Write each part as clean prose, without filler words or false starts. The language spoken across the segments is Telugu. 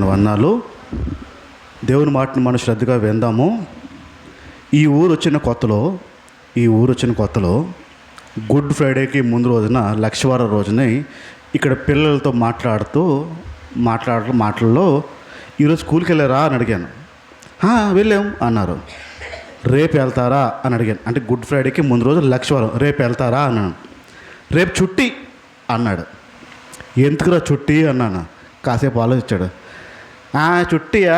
వందనాలు. దేవుని మాటను మనం శ్రద్ధగా విందాము. ఈ ఊరు వచ్చిన కొత్తలో గుడ్ ఫ్రైడేకి ముందు రోజున లక్షవారం రోజునే ఇక్కడ పిల్లలతో మాటల్లో ఈరోజు స్కూల్కి వెళ్ళారా అని అడిగాను. వెళ్ళాం అన్నారు. రేపు వెళ్తారా అని అడిగాను. అంటే గుడ్ ఫ్రైడేకి ముందు రోజు లక్షవారం, రేపు వెళ్తారా అన్నాను. రేపు చుట్టి అన్నాడు. ఎందుకురా చుట్టి అన్నాను. కాసేపు ఆలోచించాడు. చుట్టియా,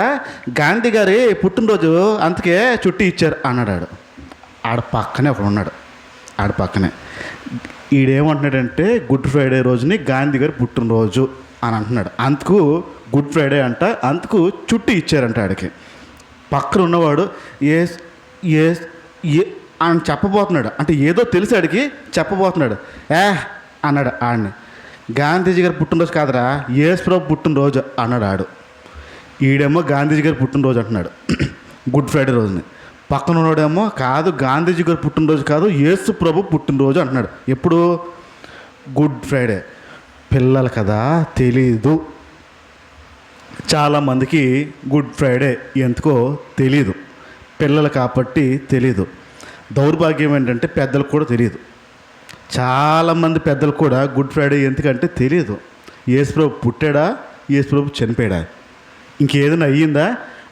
గాంధీ గారి పుట్టినరోజు అందుకే చుట్టి ఇచ్చారు అన్నాడు. ఆడ పక్కనే ఒకడు ఉన్నాడు. ఈడేమంటున్నాడంటే గుడ్ ఫ్రైడే రోజుని గాంధీ గారి పుట్టినరోజు అని అంటున్నాడు. అందుకు గుడ్ ఫ్రైడే అంట, అందుకు చుట్టి ఇచ్చారంట ఆడికి. పక్కన ఉన్నవాడు ఏ అని చెప్పబోతున్నాడు. అంటే ఏదో తెలిసి ఆడికి చెప్పబోతున్నాడు. అన్నాడు ఆడిని. గాంధీజీ గారి పుట్టినరోజు కాదురా, యేసు ప్రభు పుట్టినరోజు అన్నాడు ఆడు. ఈడేమో గాంధీజీ గారి పుట్టినరోజు అంటున్నాడు గుడ్ ఫ్రైడే రోజుని. పక్కన ఉన్నవాడేమో కాదు, గాంధీజీ గారి పుట్టినరోజు కాదు, యేసు ప్రభు పుట్టినరోజు అంటున్నాడు. ఎప్పుడు? Good Friday. పిల్లలు కదా, తెలీదు. చాలామందికి గుడ్ ఫ్రైడే ఎందుకో తెలీదు. పిల్లలు కాబట్టి తెలీదు. దౌర్భాగ్యం ఏంటంటే పెద్దలకు కూడా తెలియదు. చాలామంది పెద్దలు కూడా గుడ్ ఫ్రైడే ఎందుకంటే తెలియదు. యేసు ప్రభు పుట్టాడా, యేసు ప్రభు చనిపోయాడా, ఇంకేదైనా అయ్యిందా,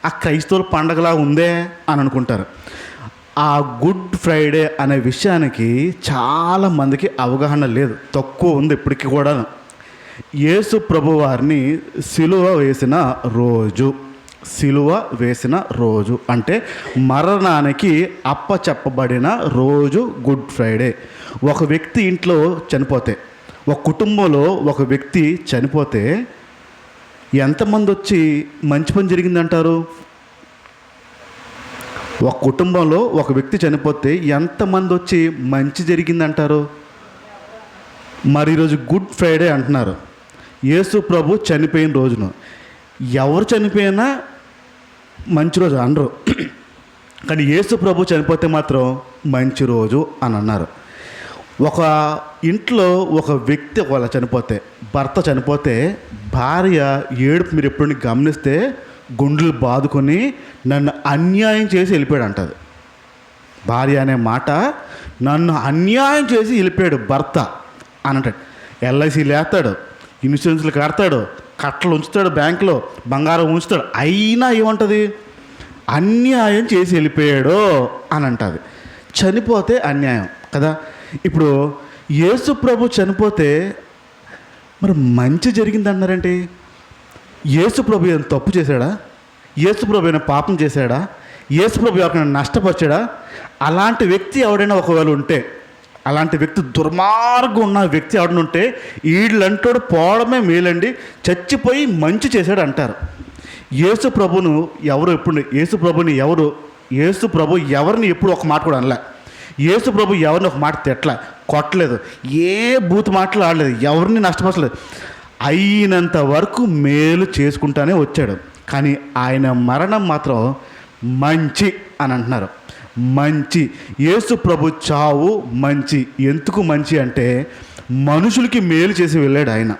ఆ క్రైస్తవుల పండగలా ఉందే అని అనుకుంటారు. ఆ గుడ్ ఫ్రైడే అనే విషయానికి చాలామందికి అవగాహన లేదు, తక్కువ ఉంది ఇప్పటికీ కూడా. యేసు ప్రభు వారిని సిలువ వేసిన రోజు అంటే మరణానికి అప్పచెప్పబడిన రోజు గుడ్ ఫ్రైడే. ఒక వ్యక్తి ఇంట్లో చనిపోతే, ఒక కుటుంబంలో ఒక వ్యక్తి చనిపోతే ఎంతమంది వచ్చి మంచి పని జరిగిందంటారు? ఒక కుటుంబంలో ఒక వ్యక్తి చనిపోతే ఎంతమంది వచ్చి మంచి జరిగిందంటారు? మరి ఈరోజు గుడ్ ఫ్రైడే అంటున్నారు. యేసు ప్రభు చనిపోయిన రోజును ఎవరు చనిపోయినా మంచి రోజు అనరు, కానీ యేసు ప్రభు చనిపోతే మాత్రం మంచి రోజు అని అన్నారు. ఒక ఇంట్లో ఒక వ్యక్తి వాళ్ళ చనిపోతే, భర్త చనిపోతే భార్య ఏడుపు మీరు ఎప్పుడైనా గమనిస్తే గుండెలు బాదుకొని నన్ను అన్యాయం చేసి వెళ్ళిపోయాడు అంటది. భార్య అనే మాట, నన్ను అన్యాయం చేసి వెళ్ళిపోయాడు భర్త అని అంటాడు. ఎల్ఐసి లేస్తాడు, ఇన్సూరెన్స్లు కడతాడు, కట్టలు ఉంచుతాడు, బ్యాంకులో బంగారం ఉంచుతాడు, అయినా ఏమంటుంది? అన్యాయం చేసి వెళ్ళిపోయాడు అని అంటుంది. చనిపోతే అన్యాయం కదా. ఇప్పుడు యేసు ప్రభు చనిపోతే మరి మంచి జరిగింది అన్నారంటే, యేసు ప్రభు ఏమైనా తప్పు చేశాడా? యేసు ప్రభు ఏమైనా పాపం చేశాడా? యేసు ప్రభు ఎవరైనా నష్టపరిచాడా? అలాంటి వ్యక్తి ఎవడైనా ఒకవేళ ఉంటే, అలాంటి వ్యక్తి దుర్మార్గం ఉన్న వ్యక్తి ఎవడైనా ఉంటే, వీళ్ళంటాడు పోవడమే మేలండి, చచ్చిపోయి మంచి చేశాడు అంటారు. యేసు ప్రభు ఎవరిని ఎప్పుడు ఒక మాట కూడా అనలే. యేసు ప్రభు ఎవరిని ఒక మాట తిట్టలే, కొట్టలేదు, ఏ బూతు మాటలు ఆడలేదు, ఎవరిని నష్టపరచలేదు. అయినంత వరకు మేలు చేసుకుంటానే వచ్చాడు. కానీ ఆయన మరణం మాత్రం మంచి అని అంటున్నారు. మంచి. యేసు ప్రభు చావు మంచి. ఎందుకు మంచి అంటే మనుషులకి మేలు చేసి వెళ్ళాడు ఆయన.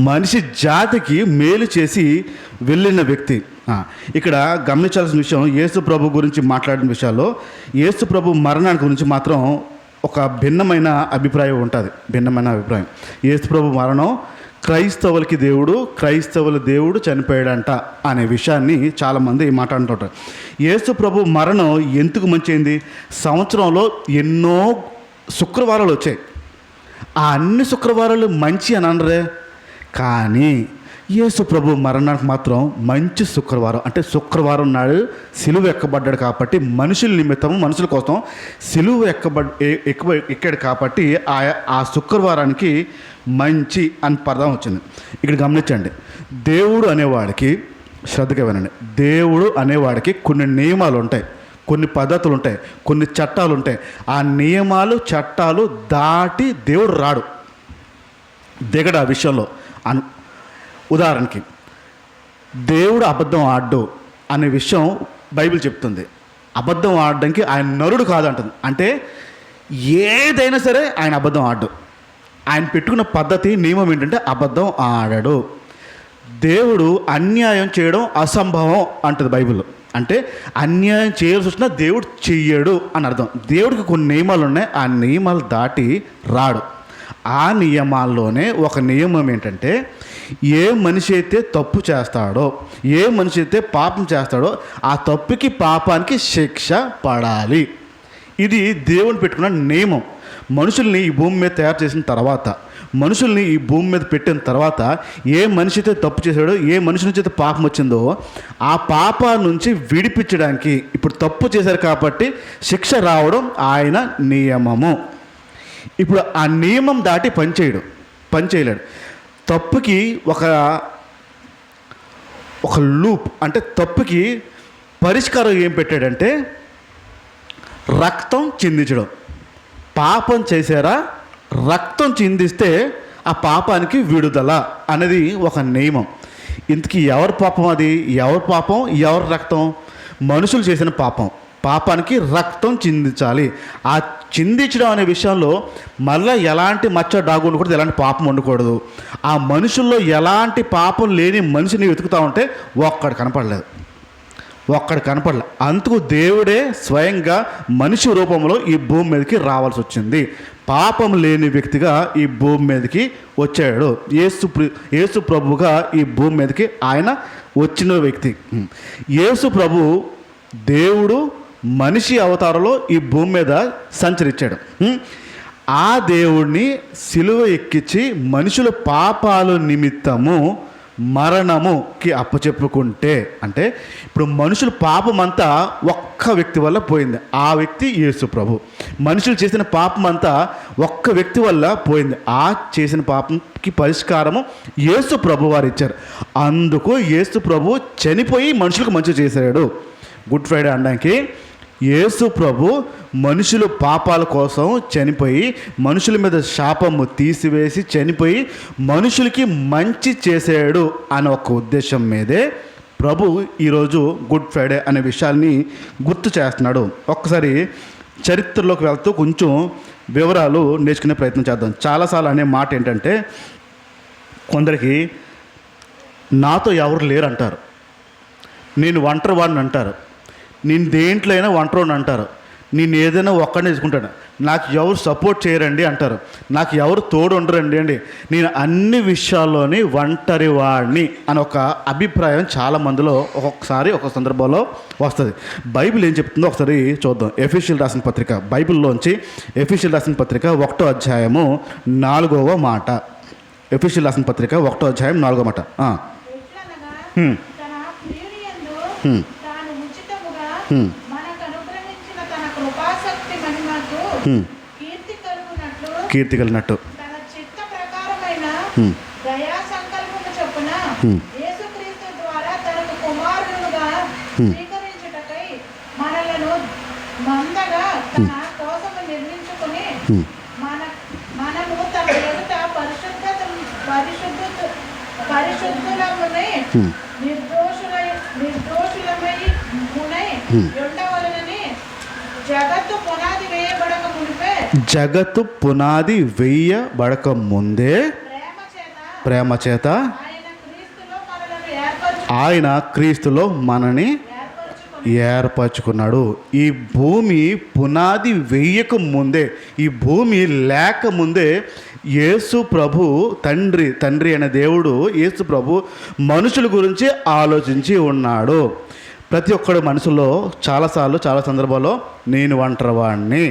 మనిషి జాతికి మేలు చేసి వెళ్ళిన వ్యక్తి. ఇక్కడ గమనించాల్సిన విషయం, యేసు ప్రభు గురించి మాట్లాడిన విషయాల్లో యేసు ప్రభు మరణానికి గురించి మాత్రం ఒక భిన్నమైన అభిప్రాయం ఉంటుంది. యేసు ప్రభు మరణం క్రైస్తవుల దేవుడు చనిపోయాడంట అనే విషయాన్ని చాలామంది మాట్లాడుతుంటారు. యేసు ప్రభు మరణం ఎందుకు మంచి? సంవత్సరంలో ఎన్నో శుక్రవారాలు వచ్చాయి. ఆ అన్ని శుక్రవారాలు మంచి అని అనరే, కానీ యేసు ప్రభు మరణానికి మాత్రం మంచి శుక్రవారం. అంటే శుక్రవారం నాడు సిలువ ఎక్కబడ్డాడు కాబట్టి, మనుషుల నిమిత్తం, మనుషుల కోసం సిలువ ఎక్కాడు కాబట్టి ఆ శుక్రవారానికి మంచి అని పదం వచ్చింది. ఇక్కడ గమనించండి, దేవుడు అనేవాడికి, శ్రద్ధగా వినండి, దేవుడు అనేవాడికి కొన్ని నియమాలు ఉంటాయి, కొన్ని పద్ధతులు ఉంటాయి, కొన్ని చట్టాలు ఉంటాయి. ఆ నియమాలు చట్టాలు దాటి దేవుడు రాడు, దిగడు ఆ విషయంలో. ఉదాహరణకి దేవుడు అబద్ధం ఆడ్డు అనే విషయం బైబిల్ చెప్తుంది. అబద్ధం ఆడడానికి ఆయన నరుడు కాదంటుంది. అంటే ఏదైనా సరే ఆయన అబద్ధం ఆడ్డు. ఆయన పెట్టుకున్న పద్ధతి, నియమం ఏంటంటే అబద్ధం ఆడడు. దేవుడు అన్యాయం చేయడం అసంభవం అంటుంది బైబిల్లో. అంటే అన్యాయం చేయాల్సి వచ్చినా దేవుడు చెయ్యడు అని అర్థం. దేవుడికి కొన్ని నియమాలు ఉన్నాయి, ఆ నియమాలు దాటి రాడు. ఆ నియమాల్లోనే ఒక నియమం ఏంటంటే, ఏ మనిషి అయితే తప్పు చేస్తాడో, ఏ మనిషి అయితే పాపం చేస్తాడో ఆ తప్పుకి పాపానికి శిక్ష పడాలి. ఇది దేవుని పెట్టుకున్న నియమం. మనుషుల్ని ఈ భూమి మీద తయారు చేసిన తర్వాత, మనుషుల్ని ఈ భూమి మీద పెట్టిన తర్వాత, ఏ మనిషి అయితే తప్పు చేశాడో, ఏ మనిషి నుంచి అయితే పాపం వచ్చిందో ఆ పాప నుంచి విడిపించడానికి, ఇప్పుడు తప్పు చేశారు కాబట్టి శిక్ష రావడం ఆయన నియమము. ఇప్పుడు ఆ నియమం దాటి పనిచేయలేడు. తప్పుకి ఒక లూప్, అంటే తప్పుకి పరిష్కారం ఏం పెట్టాడంటే రక్తం చిందించడం. పాపం చేశారా, రక్తం చిందిస్తే ఆ పాపానికి విడుదల అనేది ఒక నియమం. ఇంతకీ ఎవరి పాపం అది? ఎవరి పాపం, ఎవరి రక్తం? మనుషులు చేసిన పాపానికి రక్తం చిందించాలి. ఆ చిందించడం అనే విషయంలో మళ్ళీ ఎలాంటి మచ్చ డాగు ఉండకూడదు, ఎలాంటి పాపం ఉండకూడదు. ఆ మనుషుల్లో ఎలాంటి పాపం లేని మనిషిని వెతుకుతా ఉంటే ఒక్కడు కనపడలేదు. అందుకు దేవుడే స్వయంగా మనిషి రూపంలో ఈ భూమి మీదకి రావాల్సి వచ్చింది. పాపం లేని వ్యక్తిగా ఈ భూమి మీదకి వచ్చాడు. యేసు ప్రభువుగా ఈ భూమి మీదకి ఆయన వచ్చిన వ్యక్తి. యేసు ప్రభు దేవుడు మనిషి అవతారంలో ఈ భూమి మీద సంచరించాడు. ఆ దేవుడిని సిలువ ఎక్కించి మనుషుల పాపాల నిమిత్తము మరణముకి అప్పచెప్పుకుంటే, అంటే ఇప్పుడు మనుషుల పాపం అంతా ఒక్క వ్యక్తి వల్ల పోయింది. ఆ వ్యక్తి యేసు ప్రభు. మనుషులు చేసిన పాపం అంతా ఒక్క వ్యక్తి వల్ల పోయింది. ఆ చేసిన పాపంకి పరిష్కారము యేసు ప్రభు వారు ఇచ్చారు. అందుకు యేసు ప్రభు చనిపోయి మనుషులకు మంచి చేశాడు. గుడ్ ఫ్రైడే అనడానికి యేసు ప్రభు మనుషుల పాపాల కోసం చనిపోయి, మనుషుల మీద శాపము తీసివేసి చనిపోయి మనుషులకి మంచి చేశాడు అనే ఒక ఉద్దేశం మీదే ప్రభు ఈరోజు గుడ్ ఫ్రైడే అనే విషయాన్ని గుర్తు చేస్తున్నాడు. ఒక్కసారి చరిత్రలోకి వెళ్తూ కొంచెం వివరాలు నేర్చుకునే ప్రయత్నం చేద్దాం. చాలాసార్లు అనే మాట ఏంటంటే, కొందరికి నాతో ఎవరు లేరు అంటారు, నేను ఒంటరి వాడిని అంటారు, నేను దేంట్లో అయినా ఒంటరిని అంటారు, నేను ఏదైనా ఒక్కడిని తీసుకుంటాను, నాకు ఎవరు సపోర్ట్ చేయరండి అంటారు, నాకు ఎవరు తోడు ఉండరండి, నేను అన్ని విషయాల్లోని ఒంటరి వాడిని అని ఒక అభిప్రాయం చాలా మందిలో ఒక్కొక్కసారి ఒక సందర్భంలో వస్తుంది. బైబిల్ ఏం చెప్తుందో ఒకసారి చూద్దాం. ఎఫెసీయులకు రాసిన పత్రిక, బైబిల్లోంచి ఎఫెసీయులకు రాసిన పత్రిక 1వ అధ్యాయము 4వ మాట. ఎఫెసీయులకు రాసిన పత్రిక 1వ అధ్యాయం 4వ మాట. కీర్తి కలిగినట్టు జగత్తు పునాది వేయబడక ముందే ప్రేమ చేత ఆయన క్రీస్తులో మనని ఏర్పరచుకున్నాడు. ఈ భూమి పునాది వేయక ముందే, ఈ భూమి లేకముందే యేసు ప్రభు తండ్రి అనే దేవుడు యేసు ప్రభు మనుషుల గురించి ఆలోచించి ఉన్నాడు. ప్రతి ఒక్కడు మనసులో చాలాసార్లు చాలా సందర్భాల్లో నేను ఒంటరివాడిని,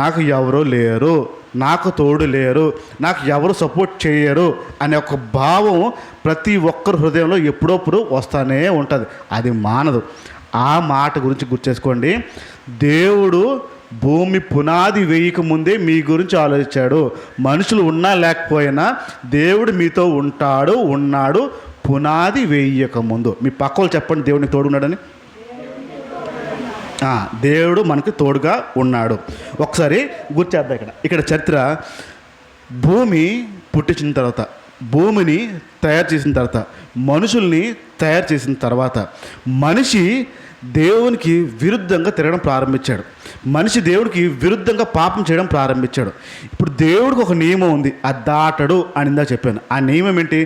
నాకు ఎవరు లేరు, నాకు తోడు లేరు, నాకు ఎవరు సపోర్ట్ చేయరు అనే ఒక భావం ప్రతి ఒక్కరి హృదయంలో ఎప్పుడప్పుడు వస్తూనే ఉంటుంది. అది మానదు. ఆ మాట గురించి గుర్తు చేసుకోండి. దేవుడు భూమి పునాది వేయక ముందే మీ గురించి ఆలోచించాడు. మనుషులు ఉన్నా లేకపోయినా దేవుడు మీతో ఉన్నాడు పునాది వేయక ముందు. మీ పక్కలు చెప్పండి, దేవుడిని తోడు ఉన్నాడని. దేవుడు మనకు తోడుగా ఉన్నాడు. ఒకసారి గుర్చేద్దాం. ఇక్కడ చరిత్ర, భూమి పుట్టించిన తర్వాత, భూమిని తయారు చేసిన తర్వాత, మనుషుల్ని తయారు చేసిన తర్వాత మనిషి దేవునికి విరుద్ధంగా తిరగడం ప్రారంభించాడు. మనిషి దేవుడికి విరుద్ధంగా పాపం చేయడం ప్రారంభించాడు. ఇప్పుడు దేవుడికి ఒక నియమం ఉంది, అది దాటడు అని ఇందా చెప్పాను. ఆ నియమం ఏంటి?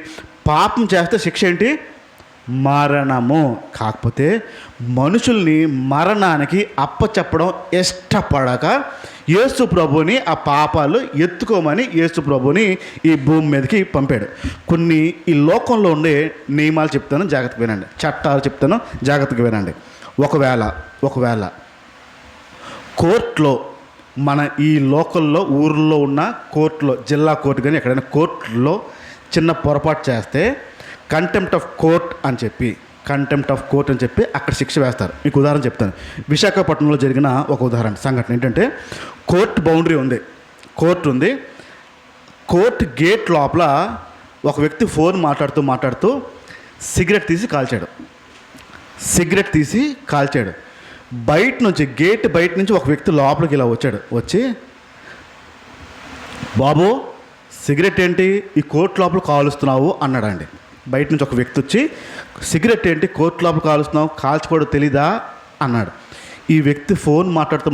పాపం చేస్తే శిక్ష ఏంటి? మరణము. కాకపోతే మనుషుల్ని మరణానికి అప్పచెప్పడం ఇష్టపడక యేసు ప్రభుని ఆ పాపాలు ఎత్తుకోమని యేసు ప్రభుని ఈ భూమి మీదకి పంపాడు. కొన్ని ఈ లోకంలో ఉండే నియమాలు చెప్తాను, జాగ్రత్తగా వినండి. చట్టాలు చెప్తాను, జాగ్రత్తగా వినండి. ఒకవేళ కోర్టులో, మన ఈ లోకల్లో ఊర్లో ఉన్న కోర్టులో, జిల్లా కోర్టు కానీ ఎక్కడైనా కోర్టులో చిన్న పొరపాటు చేస్తే కంటెంప్ట్ ఆఫ్ కోర్ట్ అని చెప్పి అక్కడ శిక్ష వేస్తారు. మీకు ఉదాహరణ చెప్తాను. విశాఖపట్నంలో జరిగిన ఒక ఉదాహరణ సంఘటన ఏంటంటే, కోర్టు బౌండరీ ఉంది, కోర్టు గేట్ లోపల ఒక వ్యక్తి ఫోన్ మాట్లాడుతూ సిగరెట్ తీసి కాల్చాడు. గేట్ బయట నుంచి ఒక వ్యక్తి లోపలికి ఇలా వచ్చి బాబు సిగరెట్ ఏంటి ఈ కోర్టు లోపల కాలుస్తున్నావు అన్నాడండి. బయట నుంచి ఒక వ్యక్తి వచ్చి సిగరెట్ ఏంటి కోర్టు లోపల కాలుస్తున్నావు, కాల్చుకోవడం తెలీదా అన్నాడు. ఈ వ్యక్తి ఫోన్ మాట్లాడుతూ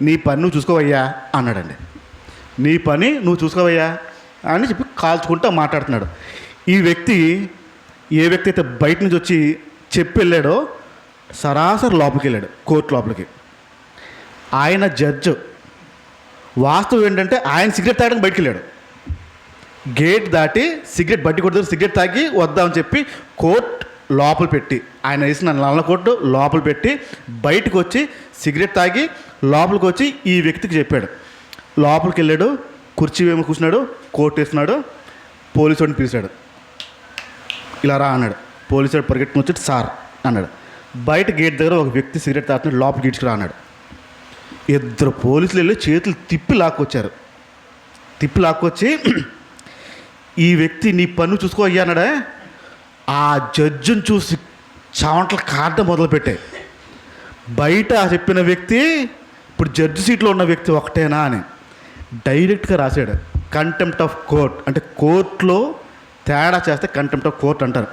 నీ పని నువ్వు చూసుకోవయ్యా అన్నాడండి. నీ పని నువ్వు చూసుకోవయ్యా అని చెప్పి కాల్చుకుంటూ మాట్లాడుతున్నాడు. ఈ వ్యక్తి ఏ వ్యక్తి అయితే బయట నుంచి వచ్చి చెప్పి వెళ్ళాడో సరాసరి లోపలికి వెళ్ళాడు, కోర్టు లోపలికి. ఆయన జడ్జు. వాస్తవం ఏంటంటే ఆయన సిగరెట్ తాగడానికి బయటికి వెళ్ళాడు. గేట్ దాటి సిగరెట్ బట్టి కొడుతూ సిగరెట్ తాగి వద్దామని చెప్పి కోర్టు లోపల పెట్టి, ఆయన వేసిన నల్ల కోర్టు లోపల పెట్టి బయటకు వచ్చి సిగరెట్ తాగి లోపలికి వచ్చి ఈ వ్యక్తికి చెప్పాడు. లోపలికి వెళ్ళాడు, కుర్చీ వేమి కూర్చున్నాడు, కోర్టు వేస్తున్నాడు. పోలీసు వాడిని పిలిచాడు. ఇలా రా అన్నాడు. పోలీసు వాడు పరిగెట్టుకుని వచ్చి సార్ అన్నాడు. బయట గేట్ దగ్గర ఒక వ్యక్తి సిగరెట్ తాగుతున్నాడు, లోపలికి గీడ్చుకురా అన్నాడు. ఇద్దరు పోలీసులు వెళ్ళి చేతులు తిప్పి లాక్కొచ్చి ఈ వ్యక్తి నీ పన్ను చూసుకో అయ్యా అన్నాడే. ఆ జడ్జిని చూసి చావంట్ల కారడం మొదలుపెట్టాయి. బయట చెప్పిన వ్యక్తి ఇప్పుడు జడ్జి సీట్లో ఉన్న వ్యక్తి ఒకటేనా అని డైరెక్ట్గా రాశాడు కంటెంప్ట్ ఆఫ్ కోర్ట్. అంటే కోర్టులో తేడా చేస్తే కంటెంప్ట్ ఆఫ్ కోర్ట్ అంటారు.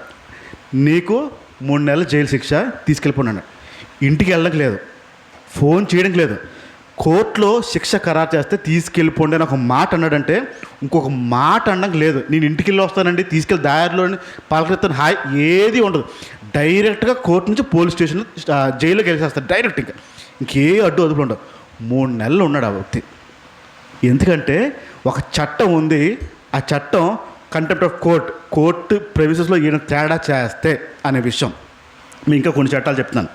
నీకు 3 నెలల జైలు శిక్ష, తీసుకెళ్ళిపోయినాడు. ఇంటికి వెళ్ళడానికి లేదు, ఫోన్ చేయడానికి లేదు. కోర్టులో శిక్ష ఖరారు చేస్తే తీసుకెళ్ళిపోండి అని ఒక మాట అన్నాడంటే ఇంకొక మాట అనడానికి లేదు. నేను ఇంటికి వెళ్ళి వస్తానండి, తీసుకెళ్ళి దారిలో పలకరిస్తాను, హాయ్ ఏది ఉండదు. డైరెక్ట్గా కోర్టు నుంచి పోలీస్ స్టేషన్ జైల్లోకి వెళ్ళేసేస్తాడు డైరెక్ట్. ఇంకే అడ్డు అదుపులు ఉండవు. 3 నెలలు ఉన్నాడు ఆ వ్యక్తి. ఎందుకంటే ఒక చట్టం ఉంది, ఆ చట్టం కంటెంప్ట్ ఆఫ్ కోర్టు ప్రెమిసెస్లో ఈయన తేడా చేస్తే అనే విషయం. మీకు ఇంకా కొన్ని చట్టాలు చెప్తున్నాను.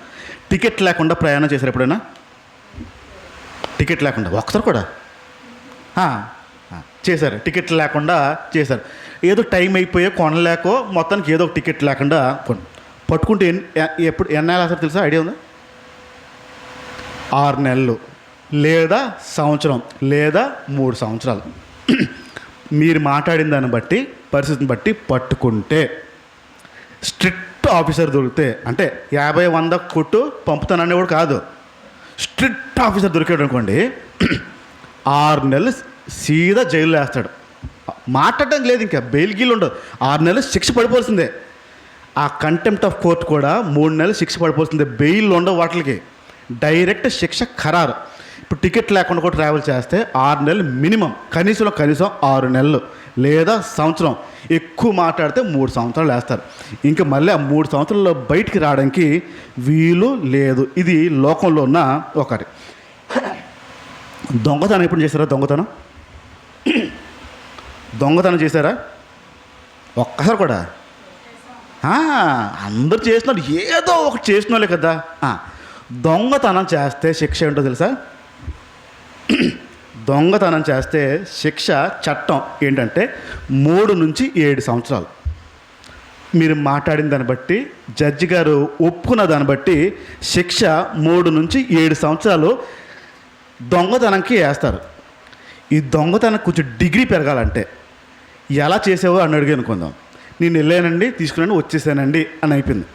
టికెట్ లేకుండా ప్రయాణం చేశారు ఎప్పుడైనా? టికెట్ లేకుండా ఒకసారి కూడా చేశారు. టికెట్ లేకుండా చేశారు. ఏదో టైం అయిపోయో కొనలేకో మొత్తానికి ఏదో ఒక టికెట్ లేకుండా పట్టుకుంటే ఎప్పుడు ఎన్నాళ్ళు అసలు తెలుసా? ఐడియా ఉందా? 6 నెలలు లేదా సంవత్సరం లేదా 3 సంవత్సరాలు. మీరు మాట్లాడిన దాన్ని బట్టి, పరిస్థితిని బట్టి పట్టుకుంటే, స్ట్రిక్ట్ ఆఫీసర్ దొరికితే, అంటే 50-100 కొట్టు పంపుతానని కూడా కాదు, స్ట్రిక్ట్ ఆఫీసర్ దొరికాడు అనుకోండి 6 నెలలు సీదా జైల్లో వేస్తాడు. మాట్లాడడం లేదు, ఇంకా బెయిల్ గీలు ఉండదు. 6 నెలలు శిక్ష పడిపోవాల్సిందే. ఆ కంటెంప్ట్ ఆఫ్ కోర్ట్ కూడా 3 నెలలు శిక్ష పడిపోవాల్సిందే. బెయిల్ ఉండవు వాటికి, డైరెక్ట్ శిక్ష ఖరారు. ఇప్పుడు టికెట్ లేకుండా కూడా ట్రావెల్ చేస్తే 6 నెలలు మినిమం, కనీసం 6 నెలలు లేదా సంవత్సరం, ఎక్కువ మాట్లాడితే 3 సంవత్సరాలు వేస్తారు. ఇంకా మళ్ళీ ఆ 3 సంవత్సరాల్లో బయటికి రావడానికి వీలు లేదు. ఇది లోకంలో ఉన్న ఒకటి. దొంగతనం ఎప్పుడు చేశారా? దొంగతనం చేశారా? ఒక్కసారి కూడా? అందరు చేసినారు, ఏదో ఒకటి చేసిన వాళ్ళే కదా. దొంగతనం చేస్తే శిక్ష ఏంటో తెలుసా? దొంగతనం చేస్తే శిక్ష చట్టం ఏంటంటే 3 నుంచి 7 సంవత్సరాలు. మీరు మాట్లాడిన దాన్ని బట్టి, జడ్జి గారు ఒప్పుకున్న దాన్ని బట్టి శిక్ష 3 నుంచి 7 సంవత్సరాలు దొంగతనంకి వేస్తారు. ఈ దొంగతనం కొంచెం డిగ్రీ పెరగాలంటే ఎలా చేసావో అని అడిగి అనుకుందాం. నేను వెళ్ళానండి, తీసుకున్నాను, వచ్చేసానండి అని అయిపోయింది.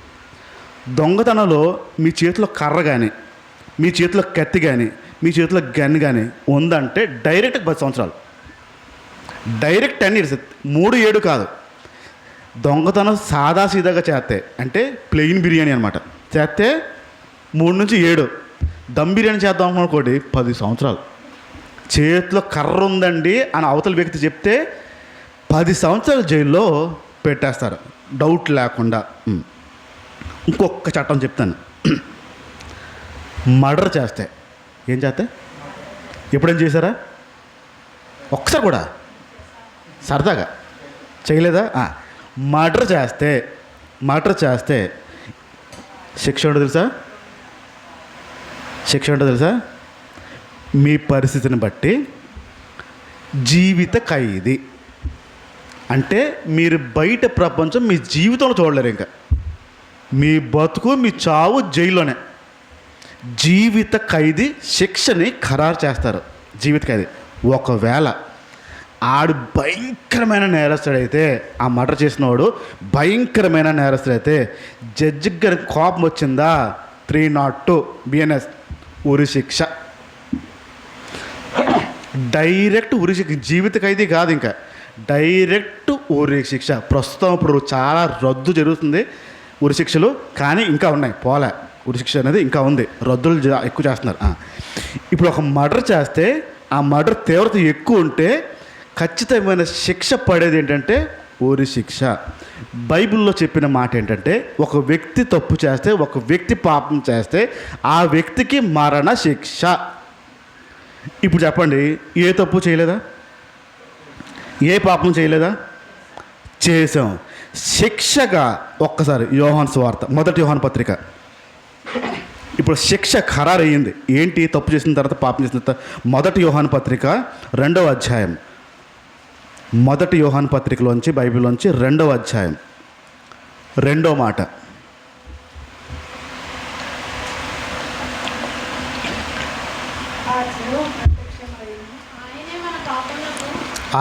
దొంగతనంలో మీ చేతిలో కర్ర కానీ, మీ చేతిలో కత్తి కానీ, మీ చేతిలో గన్ కానీ ఉందంటే డైరెక్ట్ 10 సంవత్సరాలు, డైరెక్ట్ 10 years. 3-7 కాదు. దొంగతనం సాదాసీదాగా చేస్తే, అంటే ప్లెయిన్ బిర్యానీ అనమాట, చేస్తే 3 నుంచి 7. దమ్ బిర్యానీ చేద్దాం అనుకోండి 10 సంవత్సరాలు. చేతిలో కర్ర ఉందండి అని అవతల వ్యక్తి చెప్తే 10 సంవత్సరాల జైల్లో పెట్టేస్తారు డౌట్ లేకుండా. ఇంకొక చట్టం చెప్తాను. మర్డర్ చేస్తే ఏం చేస్తే ఎప్పుడేం చేశారా? ఒక్కసారి కూడా సరదాగా చేయలేదా? మర్డర్ చేస్తే శిక్ష ఏంటో తెలుసా? శిక్ష ఏంటో తెలుసా? మీ పరిస్థితిని బట్టి జీవిత ఖైదీ. అంటే మీరు బయట ప్రపంచం మీ జీవితంలో చూడలేరు. ఇంకా మీ బతుకు మీ చావు జైల్లోనే. జీవిత ఖైదీ శిక్షని ఖరారు చేస్తారు. జీవిత ఖైదీ ఒకవేళ ఆడు భయంకరమైన నేరస్తుడైతే, ఆ మర్డర్ చేసినవాడు భయంకరమైన నేరస్తుడైతే జడ్జి గారికి కోపం వచ్చిందా 302 BNS ఉరి శిక్ష. డైరెక్ట్ ఉరి శిక్ష. జీవిత ఖైదీ కాదు, ఇంకా డైరెక్ట్ ఉరి శిక్ష. ప్రస్తుతం ఇప్పుడు చాలా రద్దు జరుగుతుంది ఉరి శిక్షలు, కానీ ఇంకా ఉన్నాయి, పోలే. ఉరి శిక్ష అనేది ఇంకా ఉంది, రద్దులు ఎక్కువ చేస్తున్నారు. ఇప్పుడు ఒక మర్డర్ చేస్తే ఆ మర్డర్ తీవ్రత ఎక్కువ ఉంటే ఖచ్చితమైన శిక్ష పడేది ఏంటంటే ఉరి శిక్ష. బైబిల్లో చెప్పిన మాట ఏంటంటే, ఒక వ్యక్తి తప్పు చేస్తే, ఒక వ్యక్తి పాపం చేస్తే ఆ వ్యక్తికి మరణ శిక్ష. ఇప్పుడు చెప్పండి, ఏ తప్పు చేయలేదా? ఏ పాపం చేయలేదా? చేసాం. శిక్షగా ఒక్కసారి యోహాను సువార్త, మొదటి యోహాను పత్రిక. ఇప్పుడు శిక్ష ఖరారు అయ్యింది. ఏంటి? తప్పు చేసిన తర్వాత, పాపం చేసిన తర్వాత. మొదటి యోహాను పత్రిక 2వ అధ్యాయం. మొదటి యోహాను పత్రికలోంచి, బైబిల్లోంచి 2వ అధ్యాయం 2వ మాట.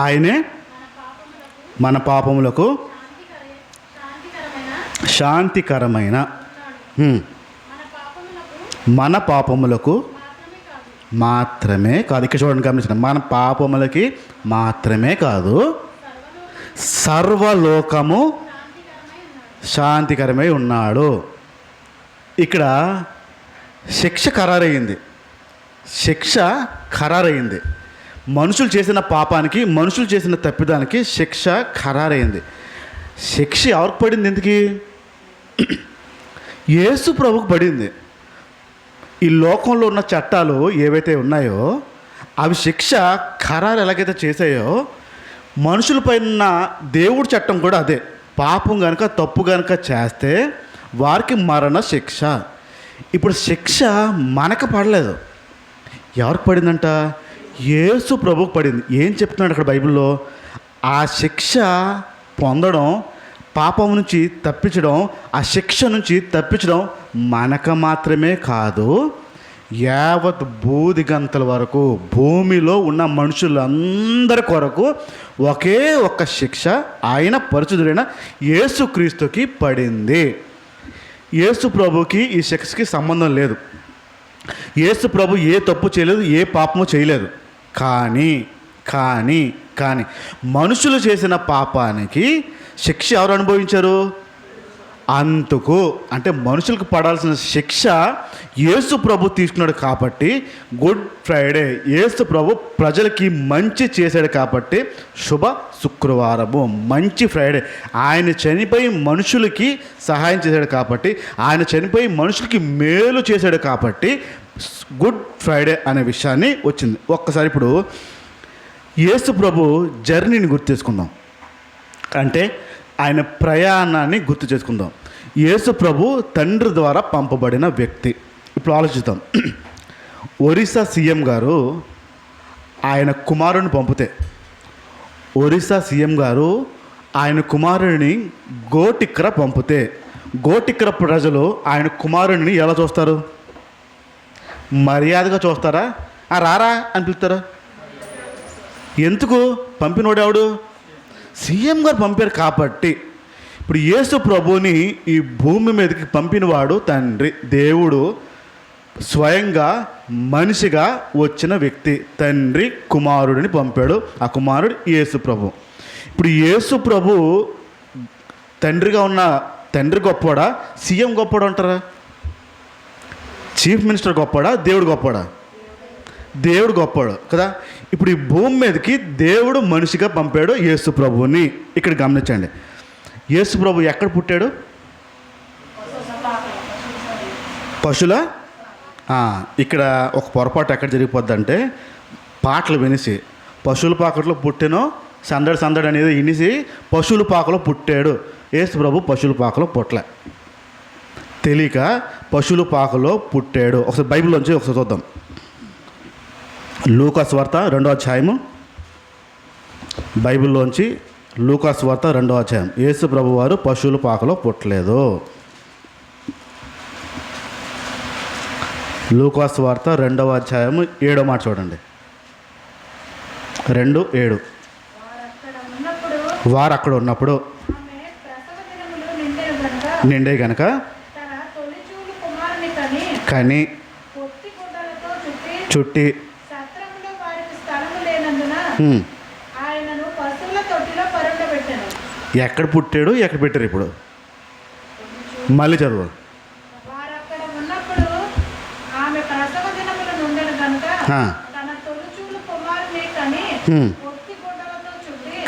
ఆయనే మన పాపములకు శాంతికరమైన, మన పాపములకు మాత్రమే కాదు. ఇక్కడ చూడండి, గమనించండి. మన పాపములకి మాత్రమే కాదు, సర్వలోకము శాంతికరమై ఉన్నాడు. ఇక్కడ శిక్ష ఖరారయ్యింది. శిక్ష ఖరారయ్యింది. మనుషులు చేసిన పాపానికి, మనుషులు చేసిన తప్పిదానికి శిక్ష ఖరారయ్యింది. శిక్ష ఎవరికి పడింది? ఎందుకు? యేసు ప్రభుకు పడింది. ఈ లోకంలో ఉన్న చట్టాలు ఏవైతే ఉన్నాయో అవి శిక్ష ఖరారు ఎలాగైతే చేసాయో, మనుషులపైన దేవుడి చట్టం కూడా అదే. పాపం కనుక, తప్పు కనుక చేస్తే వారికి మరణ శిక్ష. ఇప్పుడు శిక్ష మనకు పడలేదు. ఎవరికి పడిందంట? యేసు ప్రభుకు పడింది. ఏం చెప్తున్నాడు అక్కడ బైబిల్లో? ఆ శిక్ష పొందడం, పాపం నుంచి తప్పించడం, ఆ శిక్ష నుంచి తప్పించడం మనకు మాత్రమే కాదు, యావత్ బూదిగంతల వరకు, భూమిలో ఉన్న మనుషులందరి కొరకు ఒకే ఒక్క శిక్ష ఆయన పరిశుద్ధుడైన యేసుక్రీస్తుకి పడింది. యేసు ప్రభుకి ఈ శిక్షకి సంబంధం లేదు. యేసు ప్రభు ఏ తప్పు చేయలేదు, ఏ పాపము చేయలేదు. కానీ కానీ కానీ మనుషులు చేసిన పాపానికి శిక్ష ఎవరు అనుభవించారు? అందుకు అంటే మనుషులకు పడాల్సిన శిక్ష యేసు ప్రభు తీసుకున్నాడు. కాబట్టి గుడ్ ఫ్రైడే, యేసు ప్రభు ప్రజలకి మంచి చేశాడు. కాబట్టి శుభ శుక్రవారము, మంచి ఫ్రైడే. ఆయన చనిపోయి మనుషులకి సహాయం చేశాడు. కాబట్టి ఆయన చనిపోయి మనుషులకి మేలు చేశాడు. కాబట్టి గుడ్ ఫ్రైడే అనే విషయాన్ని వచ్చింది. ఒక్కసారి ఇప్పుడు యేసు ప్రభు జర్నీని గుర్తు చేసుకుందాం. అంటే ఆయన ప్రయాణాన్ని గుర్తు చేసుకుందాం. యేసు ప్రభు తండ్రి ద్వారా పంపబడిన వ్యక్తి. ఇప్పుడు ఆలోచిద్దాం. ఒరిస్సా సీఎం గారు ఆయన కుమారుని పంపితే, ఒరిస్సా సీఎం గారు ఆయన కుమారుడిని గోటిక్ర పంపితే, గోటిక్ర ప్రజలు ఆయన కుమారుడిని ఎలా చూస్తారు? మర్యాదగా చూస్తారా? రారా అని పిలుస్తారా? ఎందుకు? పంపినోడెవడు? సీఎం గారు పంపారు. కాబట్టి ఇప్పుడు యేసు ప్రభుని ఈ భూమి మీదకి పంపినవాడు తండ్రి, దేవుడు స్వయంగా మనిషిగా వచ్చిన వ్యక్తి. తండ్రి కుమారుడిని పంపాడు. ఆ కుమారుడు యేసు ప్రభు. ఇప్పుడు యేసు ప్రభు తండ్రిగా ఉన్న తండ్రి గొప్పవాడా, సీఎం గొప్పవాడు అంటారా? చీఫ్ మినిస్టర్ గొప్పవాడా, దేవుడు గొప్పవాడా? దేవుడు గొప్పవాడు కదా. ఇప్పుడు ఈ భూమి మీదకి దేవుడు మనిషిగా పంపాడు యేసు ప్రభుని. ఇక్కడ గమనించండి. యేసు ప్రభు ఎక్కడ పుట్టాడు? పశువుల ఇక్కడ ఒక పొరపాటు ఎక్కడ జరిగిపోద్దంటే, పాటలు వినిసి పశువుల పాకట్లో పుట్టానో సందడి సందడి అనేది వినిసి పశువుల పాకలో పుట్టాడు. యేసు ప్రభు పశువుల పాకలో పుట్టలే, తెలియక పశువుల పాకలో పుట్టాడు. ఒకసారి బైబిల్లోంచి ఒకసారి చూద్దాం. లూకాసు వార్త 2వ అధ్యాయము. బైబిల్లోంచి లూకాసు వార్త 2వ అధ్యాయం. యేసు ప్రభు వారు పశువుల పాకలో పుట్టలేదు. లూకాసు వార్త 2వ అధ్యాయము 7వ మాట చూడండి. 2:7. వారు అక్కడ ఉన్నప్పుడు నిండే గనక కని చుట్టి ఎక్కడ పుట్టాడు, ఎక్కడ పెట్టారు? ఇప్పుడు మళ్ళీ చదువు.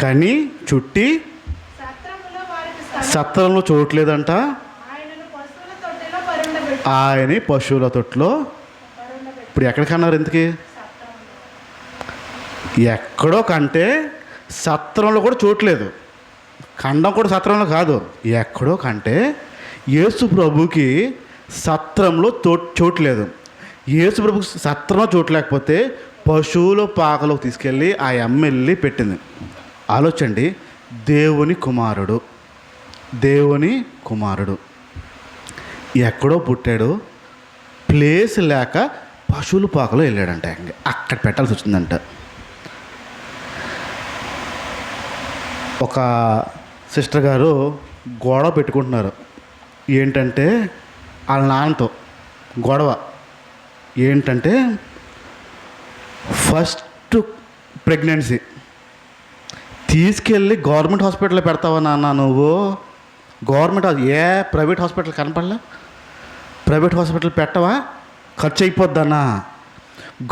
కని చుట్టి సత్రంలో చూడలేదంట. ఆయన పశువుల తొట్టులో. ఇప్పుడు ఎక్కడ కన్నారు? ఇంతకీ ఎక్కడో కంటే సత్రంలో కూడా చూడలేదు. ఖండం కూడా సత్రంలో కాదు, ఎక్కడో కంటే యేసు ప్రభుకి సత్రంలో చోట్లేదు. యేసు ప్రభుకి సత్రంలో చోట్లేకపోతే పశువుల పాకలోకి తీసుకెళ్ళి ఆ ఎమ్మెల్యే పెట్టింది. ఆలోచండి, దేవుని కుమారుడు ఎక్కడో పుట్టాడు, ప్లేస్ లేక పశువుల పాకలో వెళ్ళాడంట. అక్కడ పెట్టాల్సి వచ్చిందంట. ఒక సిస్టర్ గారు గొడవ పెట్టుకుంటున్నారు. ఏంటంటే వాళ్ళ నాన్నతో గొడవ ఏంటంటే, ఫస్ట్ ప్రెగ్నెన్సీ తీసుకెళ్ళి గవర్నమెంట్ హాస్పిటల్లో పెడతావా నాన్న నువ్వు? గవర్నమెంట్ ప్రైవేట్ హాస్పిటల్ కనపడలే? ప్రైవేట్ హాస్పిటల్ పెట్టవా? ఖర్చు అయిపోద్దన్నా.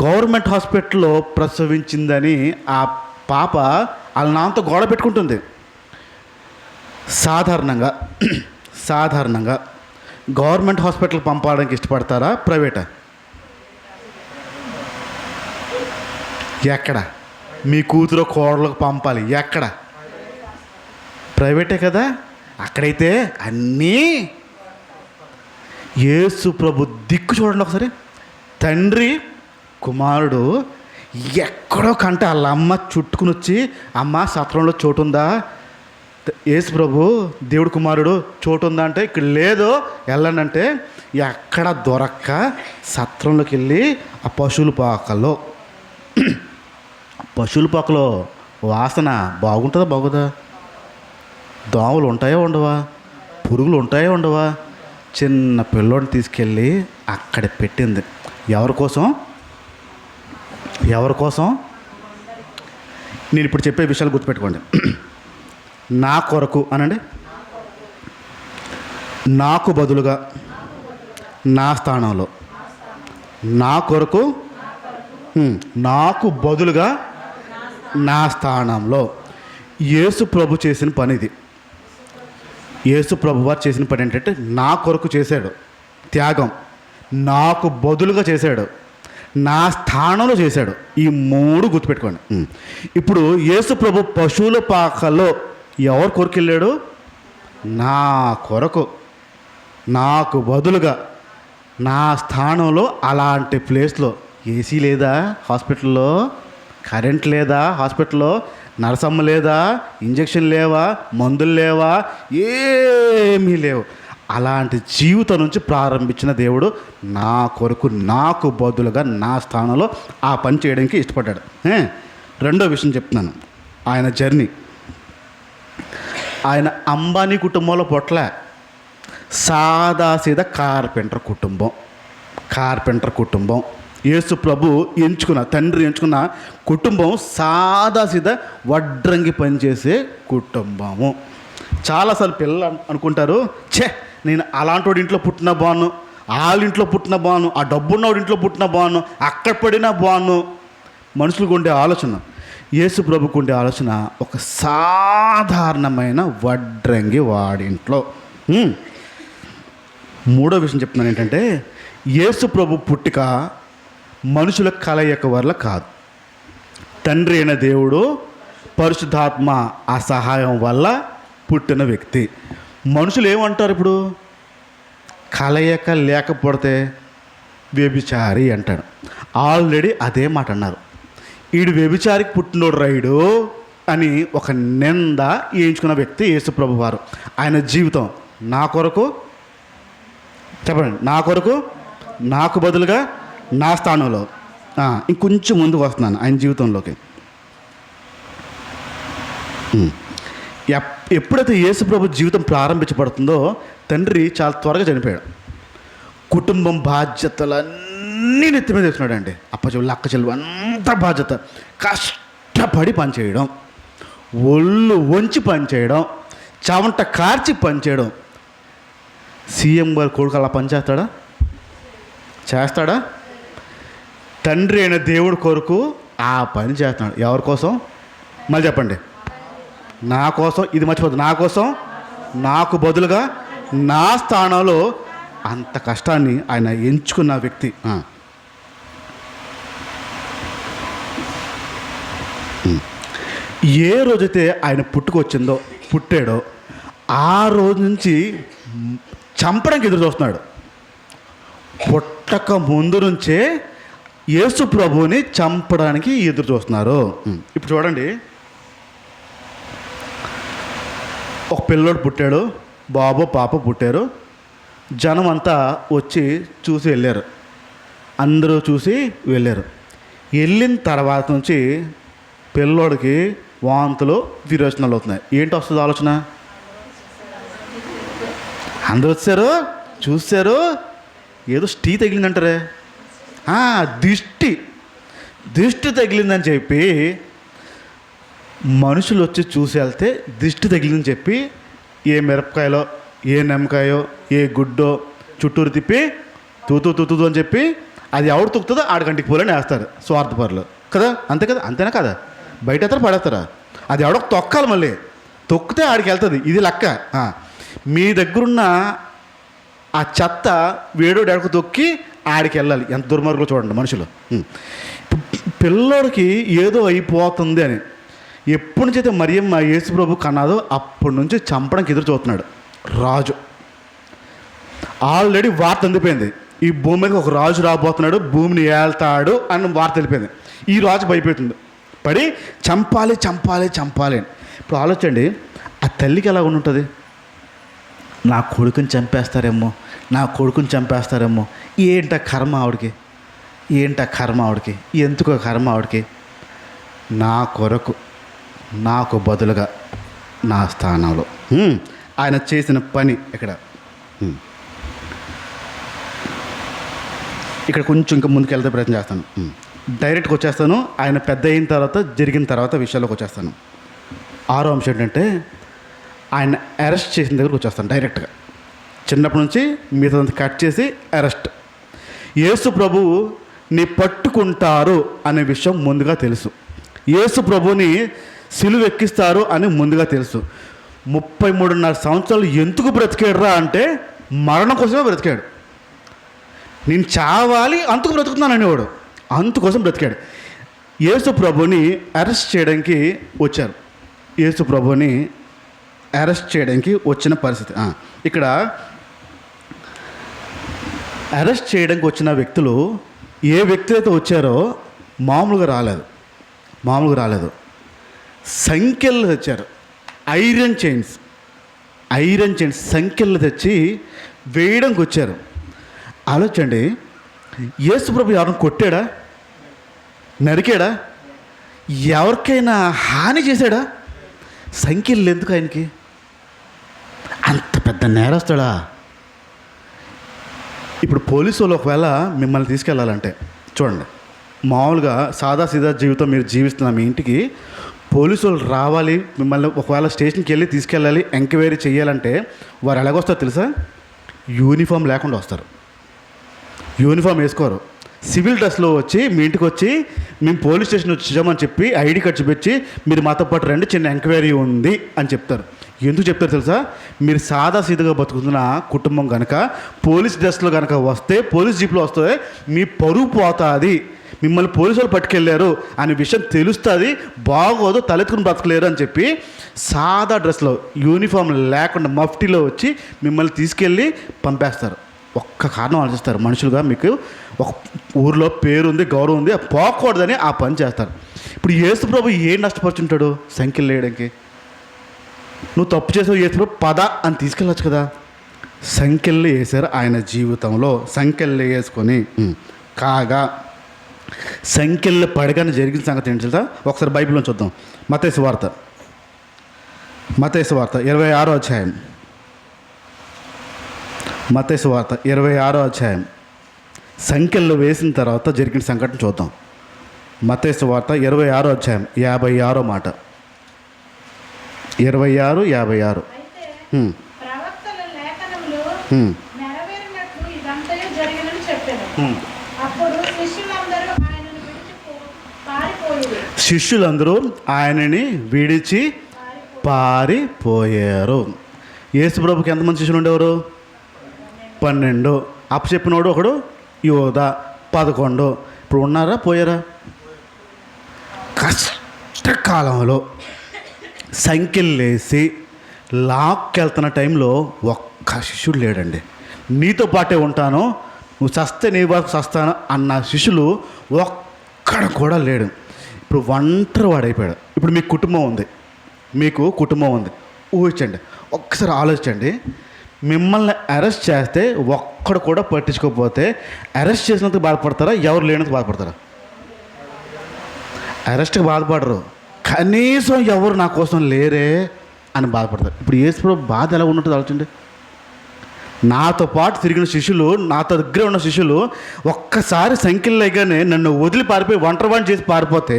గవర్నమెంట్ హాస్పిటల్లో ప్రసవించిందని ఆ పాప వాళ్ళ నాన్నతో గొడవ పెట్టుకుంటుంది. సాధారణంగా గవర్నమెంట్ హాస్పిటల్ పంపడానికి ఇష్టపడతారా, ప్రైవేటా? ఎక్కడ మీ కూతురు కోడలకు పంపాలి? ఎక్కడ? ప్రైవేటే కదా. అక్కడైతే అన్నీ. యేసు ప్రభు దిక్కు చూడండి ఒకసారి. తండ్రి కుమారుడు ఎక్కడో కంటే వాళ్ళ అమ్మ చుట్టుకుని వచ్చి, అమ్మ సత్రంలో చోటు ఉందా? యేసు ప్రభు దేవుడు కుమారుడు చోటు ఉందా అంటే, ఇక్కడ లేదు వెళ్ళండి అంటే, ఎక్కడ దొరక్క సత్రంలోకి వెళ్ళి ఆ పశువుల పాకలో వాసన బాగుంటుందా బాగుందా? దోమలు ఉంటాయో ఉండవా? పురుగులు ఉంటాయో ఉండవా? చిన్న పిల్లోడిని తీసుకెళ్ళి అక్కడ పెట్టింది. ఎవరి కోసం? నేను ఇప్పుడు చెప్పే విషయాలు గుర్తుపెట్టుకోండి. నా కొరకు అనండి, నాకు బదులుగా, నా స్థానంలో, నా కొరకు, నాకు బదులుగా, నా స్థానంలో యేసు ప్రభు చేసిన పని ఇది. యేసు ప్రభు వారు చేసిన పని ఏంటంటే, నా కొరకు చేశాడు త్యాగం, నాకు బదులుగా చేశాడు, నా స్థానంలో చేశాడు. ఈ 3 గుర్తుపెట్టుకోండి. ఇప్పుడు యేసు ప్రభు పశువుల పాకలో ఎవరు కొరకు వెళ్ళాడు? నా కొరకు, నాకు బదులుగా, నా స్థానంలో. అలాంటి ప్లేస్లో ఏసీ లేదా హాస్పిటల్లో? కరెంట్ లేదా హాస్పిటల్లో? నరసమ్మ లేదా? ఇంజక్షన్ లేవా? మందులు లేవా? ఏమీ లేవు. అలాంటి జీవితం నుంచి ప్రారంభించిన దేవుడు నా కొరకు, నాకు బదులుగా, నా స్థానంలో ఆ పని చేయడానికి ఇష్టపడ్డాడు. రెండో విషయం చెప్తున్నాను. ఆయన జర్నీ, ఆయన అంబానీ కుటుంబంలో పుట్టలే. సాదాసీదా కార్పెంటర్ కుటుంబం. యేసు ప్రభు తండ్రి ఎంచుకున్న కుటుంబం సాదాసీదా వడ్రంగి పనిచేసే కుటుంబము. చాలాసార్లు పిల్లలు అనుకుంటారు, నేను అలాంటి వాడి ఇంట్లో పుట్టిన బాను, వాళ్ళ ఇంట్లో పుట్టిన బాను, ఆ డబ్బున్నవాడి ఇంట్లో పుట్టిన బాను, అక్కడ పడిన బాను. మనుషులకు ఉండే ఆలోచన. యేసు ప్రభుకు ఉండే ఆలోచన ఒక సాధారణమైన వడ్రంగి వాడింట్లో. మూడో విషయం చెప్తున్నాను ఏంటంటే, యేసు ప్రభు పుట్టిక మనుషుల కలయిక వల్ల కాదు. తండ్రి అయిన దేవుడు పరిశుద్ధాత్మ ఆ సహాయం వల్ల పుట్టిన వ్యక్తి. మనుషులు ఏమంటారు ఇప్పుడు? కలయిక లేకపోతే వ్యభిచారి అంటాడు. ఆల్రెడీ అదే మాట అన్నారు. ఈడు వ్యభిచారికి పుట్టినోడు రైడు అని ఒక నింద వేయించుకున్న వ్యక్తి యేసుప్రభు వారు. ఆయన జీవితం నా కొరకు, చెప్పండి, నా కొరకు, నాకు బదులుగా, నా స్థానంలో. ఇంకొంచెం ముందుకు వస్తున్నాను ఆయన జీవితంలోకి. ఎప్పుడైతే యేసుప్రభు జీవితం ప్రారంభించబడుతుందో తండ్రి చాలా త్వరగా చనిపోయాడు. కుటుంబం బాధ్యతలన్నీ నెత్తి మీద వేస్తున్నాడు అండి. అప్పచెల్లు అక్క చెల్లు అంత బాధ్యత. కష్టపడి పనిచేయడం, ఒళ్ళు వంచి పనిచేయడం, చెమట కార్చి పనిచేయడం. సీఎం గారు కొడుకు అలా పనిచేస్తాడా? చేస్తాడా? తండ్రి అయిన దేవుడి కొరకు ఆ పని చేస్తున్నాడు. ఎవరి కోసం? మళ్ళీ చెప్పండి. నా కోసం. ఇది మర్చిపోద్దు. నా కోసం, నాకు బదులుగా, నా స్థానంలో అంత కష్టాన్ని ఆయన ఎంచుకున్న వ్యక్తి. ఏ రోజైతే ఆయన పుట్టాడో ఆ రోజు నుంచి చంపడానికి ఎదురు చూస్తున్నాడు. పుట్టక ముందు నుంచే యేసు ప్రభువుని చంపడానికి ఎదురు చూస్తున్నారు. ఇప్పుడు చూడండి, ఒక పిల్లోడు పుట్టాడు, బాబు పాప పుట్టారు. జనం అంతా వచ్చి చూసి వెళ్ళారు. అందరూ చూసి వెళ్ళారు. వెళ్ళిన తర్వాత నుంచి పిల్లోడికి వాంతులు, విరోచనాలు అవుతున్నాయి. ఏంటి వస్తుంది ఆలోచన? అందరూ వచ్చారు, చూశారు, ఏదో స్టీ తగిలిందంటారే, దిష్టి తగిలిందని చెప్పి మనుషులు వచ్చి చూసి వెళ్తే దిష్టి తగిలిందని చెప్పి ఏ మిరపకాయలో, ఏ నిమ్మకాయో, ఏ గుడ్డో చుట్టూరు తిప్పి తూతూ అని చెప్పి అది ఎవడు తొక్కుతుందో ఆడికంటికి పోలని వేస్తారు స్వార్థపరులు కదా. అంతే కదా? అంతేనా కదా? బయట ఎత్తారా పడేస్తారా? అది ఎవడో తొక్కాలి, మళ్ళీ తొక్కితే ఆడికి వెళ్తుంది. ఇది లెక్క. మీ దగ్గరున్న ఆ చెత్త వేడో డెడకు తొక్కి ఆడికి వెళ్ళాలి. ఎంత దుర్మార్గులు చూడండి మనుషులు. పిల్లోడికి ఏదో అయిపోతుంది అని ఎప్పటి నుంచి అయితే మరియమ్మ యేసుప్రభు కన్నాదో అప్పటి నుంచి చంపడానికి ఎదురు చూస్తున్నాడు రాజు. ఆల్రెడీ వార్త అందిపోయింది, ఈ భూమి మీద ఒక రాజు రాబోతున్నాడు, భూమిని ఏళ్తాడు అని వార్త తెలిపోయింది. ఈ రాజు భయపెడుతుంది, పడి చంపాలి అని. ఇప్పుడు ఆలోచండి, ఆ తల్లికి ఎలా ఉంటుంది? నా కొడుకుని చంపేస్తారేమో. ఏంట కర్మ ఆవిడకి, ఎందుకో కర్మ ఆవిడకి. నా కొరకు, నాకు బదులుగా, నా స్థానంలో ఆయన చేసిన పని ఇక్కడ కొంచెం ఇంకా ముందుకు వెళ్తే ప్రయత్నం చేస్తాను. డైరెక్ట్గా వచ్చేస్తాను. ఆయన పెద్ద అయిన తర్వాత, జరిగిన తర్వాత విషయాల్లోకి వచ్చేస్తాను. 6వ అంశం ఏంటంటే, ఆయన అరెస్ట్ చేసిన దగ్గరకు వచ్చేస్తాను డైరెక్ట్గా. చిన్నప్పటి నుంచి మీతో కట్ చేసి అరెస్ట్. యేసు ప్రభువుని పట్టుకుంటారు అనే విషయం ముందుగా తెలుసు. యేసు ప్రభుని సిలువెక్కిస్తారు అని ముందుగా తెలుసు. 33.5 సంవత్సరాలు ఎందుకు బ్రతికాడురా అంటే మరణం కోసమే బ్రతికాడు. నేను చావాలి అందుకు బ్రతుకుతున్నాను అనేవాడు, అందుకోసం బ్రతికాడు. యేసు ప్రభుని అరెస్ట్ చేయడానికి వచ్చారు. యేసు ప్రభుని అరెస్ట్ చేయడానికి వచ్చిన పరిస్థితి. ఇక్కడ అరెస్ట్ చేయడానికి వచ్చిన వ్యక్తులు ఏ వ్యక్తులు అయితే వచ్చారో మామూలుగా రాలేదు. సంఖ్యలు తెచ్చారు. ఐరన్ చైన్స్ సంఖ్యలు తెచ్చి వేయడానికి వచ్చారు. ఆలోచండి, యేసు ప్రభు ఎవరిని కొట్టాడా? నరికాడా? ఎవరికైనా హాని చేశాడా? సంఖ్యలు ఎందుకు ఆయనకి? అంత పెద్ద నేరస్తాడా? ఇప్పుడు పోలీసు వాళ్ళు ఒకవేళ మిమ్మల్ని తీసుకెళ్ళాలంటే చూడండి, మామూలుగా సాదాసీదా జీవితం మీరు జీవిస్తున్న మీ ఇంటికి పోలీసు వాళ్ళు రావాలి, మిమ్మల్ని ఒకవేళ స్టేషన్కి వెళ్ళి తీసుకెళ్ళాలి, ఎంక్వైరీ చేయాలంటే వారు ఎలాగొస్తారో తెలుసా? యూనిఫామ్ లేకుండా వస్తారు. యూనిఫామ్ వేసుకోరు, సివిల్ డ్రెస్లో వచ్చి మీ ఇంటికి వచ్చి మేము పోలీస్ స్టేషన్ వచ్చామని చెప్పి ఐడి కార్డ్ చూపించి మీరు మాతో పాటు రండి, చిన్న ఎంక్వైరీ ఉంది అని చెప్తారు. ఎందుకు చెప్తారు తెలుసా? మీరు సాదా సీదాగా బతుకుతున్న కుటుంబం కనుక పోలీస్ డ్రెస్లో కనుక వస్తే, పోలీస్ జీప్లో వస్తే మీ పరువు పోతుంది, మిమ్మల్ని పోలీసు వాళ్ళు పట్టుకెళ్ళారు అనే విషయం తెలుస్తుంది, బాగోదు, తలెత్తుకుని బ్రతకలేరు అని చెప్పి సాదా డ్రెస్లో యూనిఫామ్ లేకుండా మఫ్టీలో వచ్చి మిమ్మల్ని తీసుకెళ్ళి పంపేస్తారు. ఒక్క కారణం ఆలోచిస్తారు, మనుషులుగా మీకు ఒక ఊరిలో పేరుంది, గౌరవం ఉంది, పోకూడదని ఆ పని చేస్తారు. ఇప్పుడు యేసు ప్రభు ఏం నష్టపరుచుంటాడు? సంఖ్యలు వేయడానికి. నువ్వు తప్పు చేసావు యేసు ప్రభు, పద అని తీసుకెళ్ళచ్చు కదా. సంఖ్యలు వేశారు ఆయన జీవితంలో. సంఖ్యలు వేసుకొని కాగా సంఖ్యలు పడగానే జరిగిన సంగతి ఏంటి తెలుసా? ఒకసారి బైబిల్లో చూద్దాం. మత్తయి సువార్త 26వ అధ్యాయం. మత్తయి సువార్త 26వ అధ్యాయం. సంఖ్యలు వేసిన తర్వాత జరిగిన సంఘటన చూద్దాం. మత్తయి సువార్త 26వ అధ్యాయం 56వ మాట. 26, 56. శిష్యులందరూ ఆయనని విడిచి పారిపోయారు. యేసు ప్రభుకి ఎంతమంది శిష్యులు ఉండేవారు? 12. అప్పచెప్పినోడు ఒకడు యోధ, 11. ఇప్పుడు ఉన్నారా, పోయారా? కష్టకాలంలో సంఖ్యలు వేసి లాక్కెళ్తున్న టైంలో ఒక్క శిష్యుడు లేడండి. నీతో పాటే ఉంటాను, నువ్వు చస్తే నీ వరకు చస్తాను అన్న శిష్యులు ఒక్కడ కూడా లేడు. ఇప్పుడు ఒంటరి వాడైపోయాడు. ఇప్పుడు మీకు కుటుంబం ఉంది, ఊహించండి, ఒక్కసారి ఆలోచించండి. మిమ్మల్ని అరెస్ట్ చేస్తే ఒక్కడు కూడా పట్టించుకోకపోతే అరెస్ట్ చేసినందుకు బాధపడతారా, ఎవరు లేనందుకు బాధపడతారా? అరెస్ట్కి బాధపడరు, కనీసం ఎవరు నా కోసం లేరే అని బాధపడతారు. ఇప్పుడు యేసు ప్రభు బాధ ఎలా ఉన్నట్టు ఆలోచండి. నాతో పాటు తిరిగిన శిష్యులు, నాతో దగ్గర ఉన్న శిష్యులు ఒక్కసారి సంఖ్యలు లేగానే నన్ను వదిలి పారిపోయి ఒంటరివాణి చేసి పారిపోతే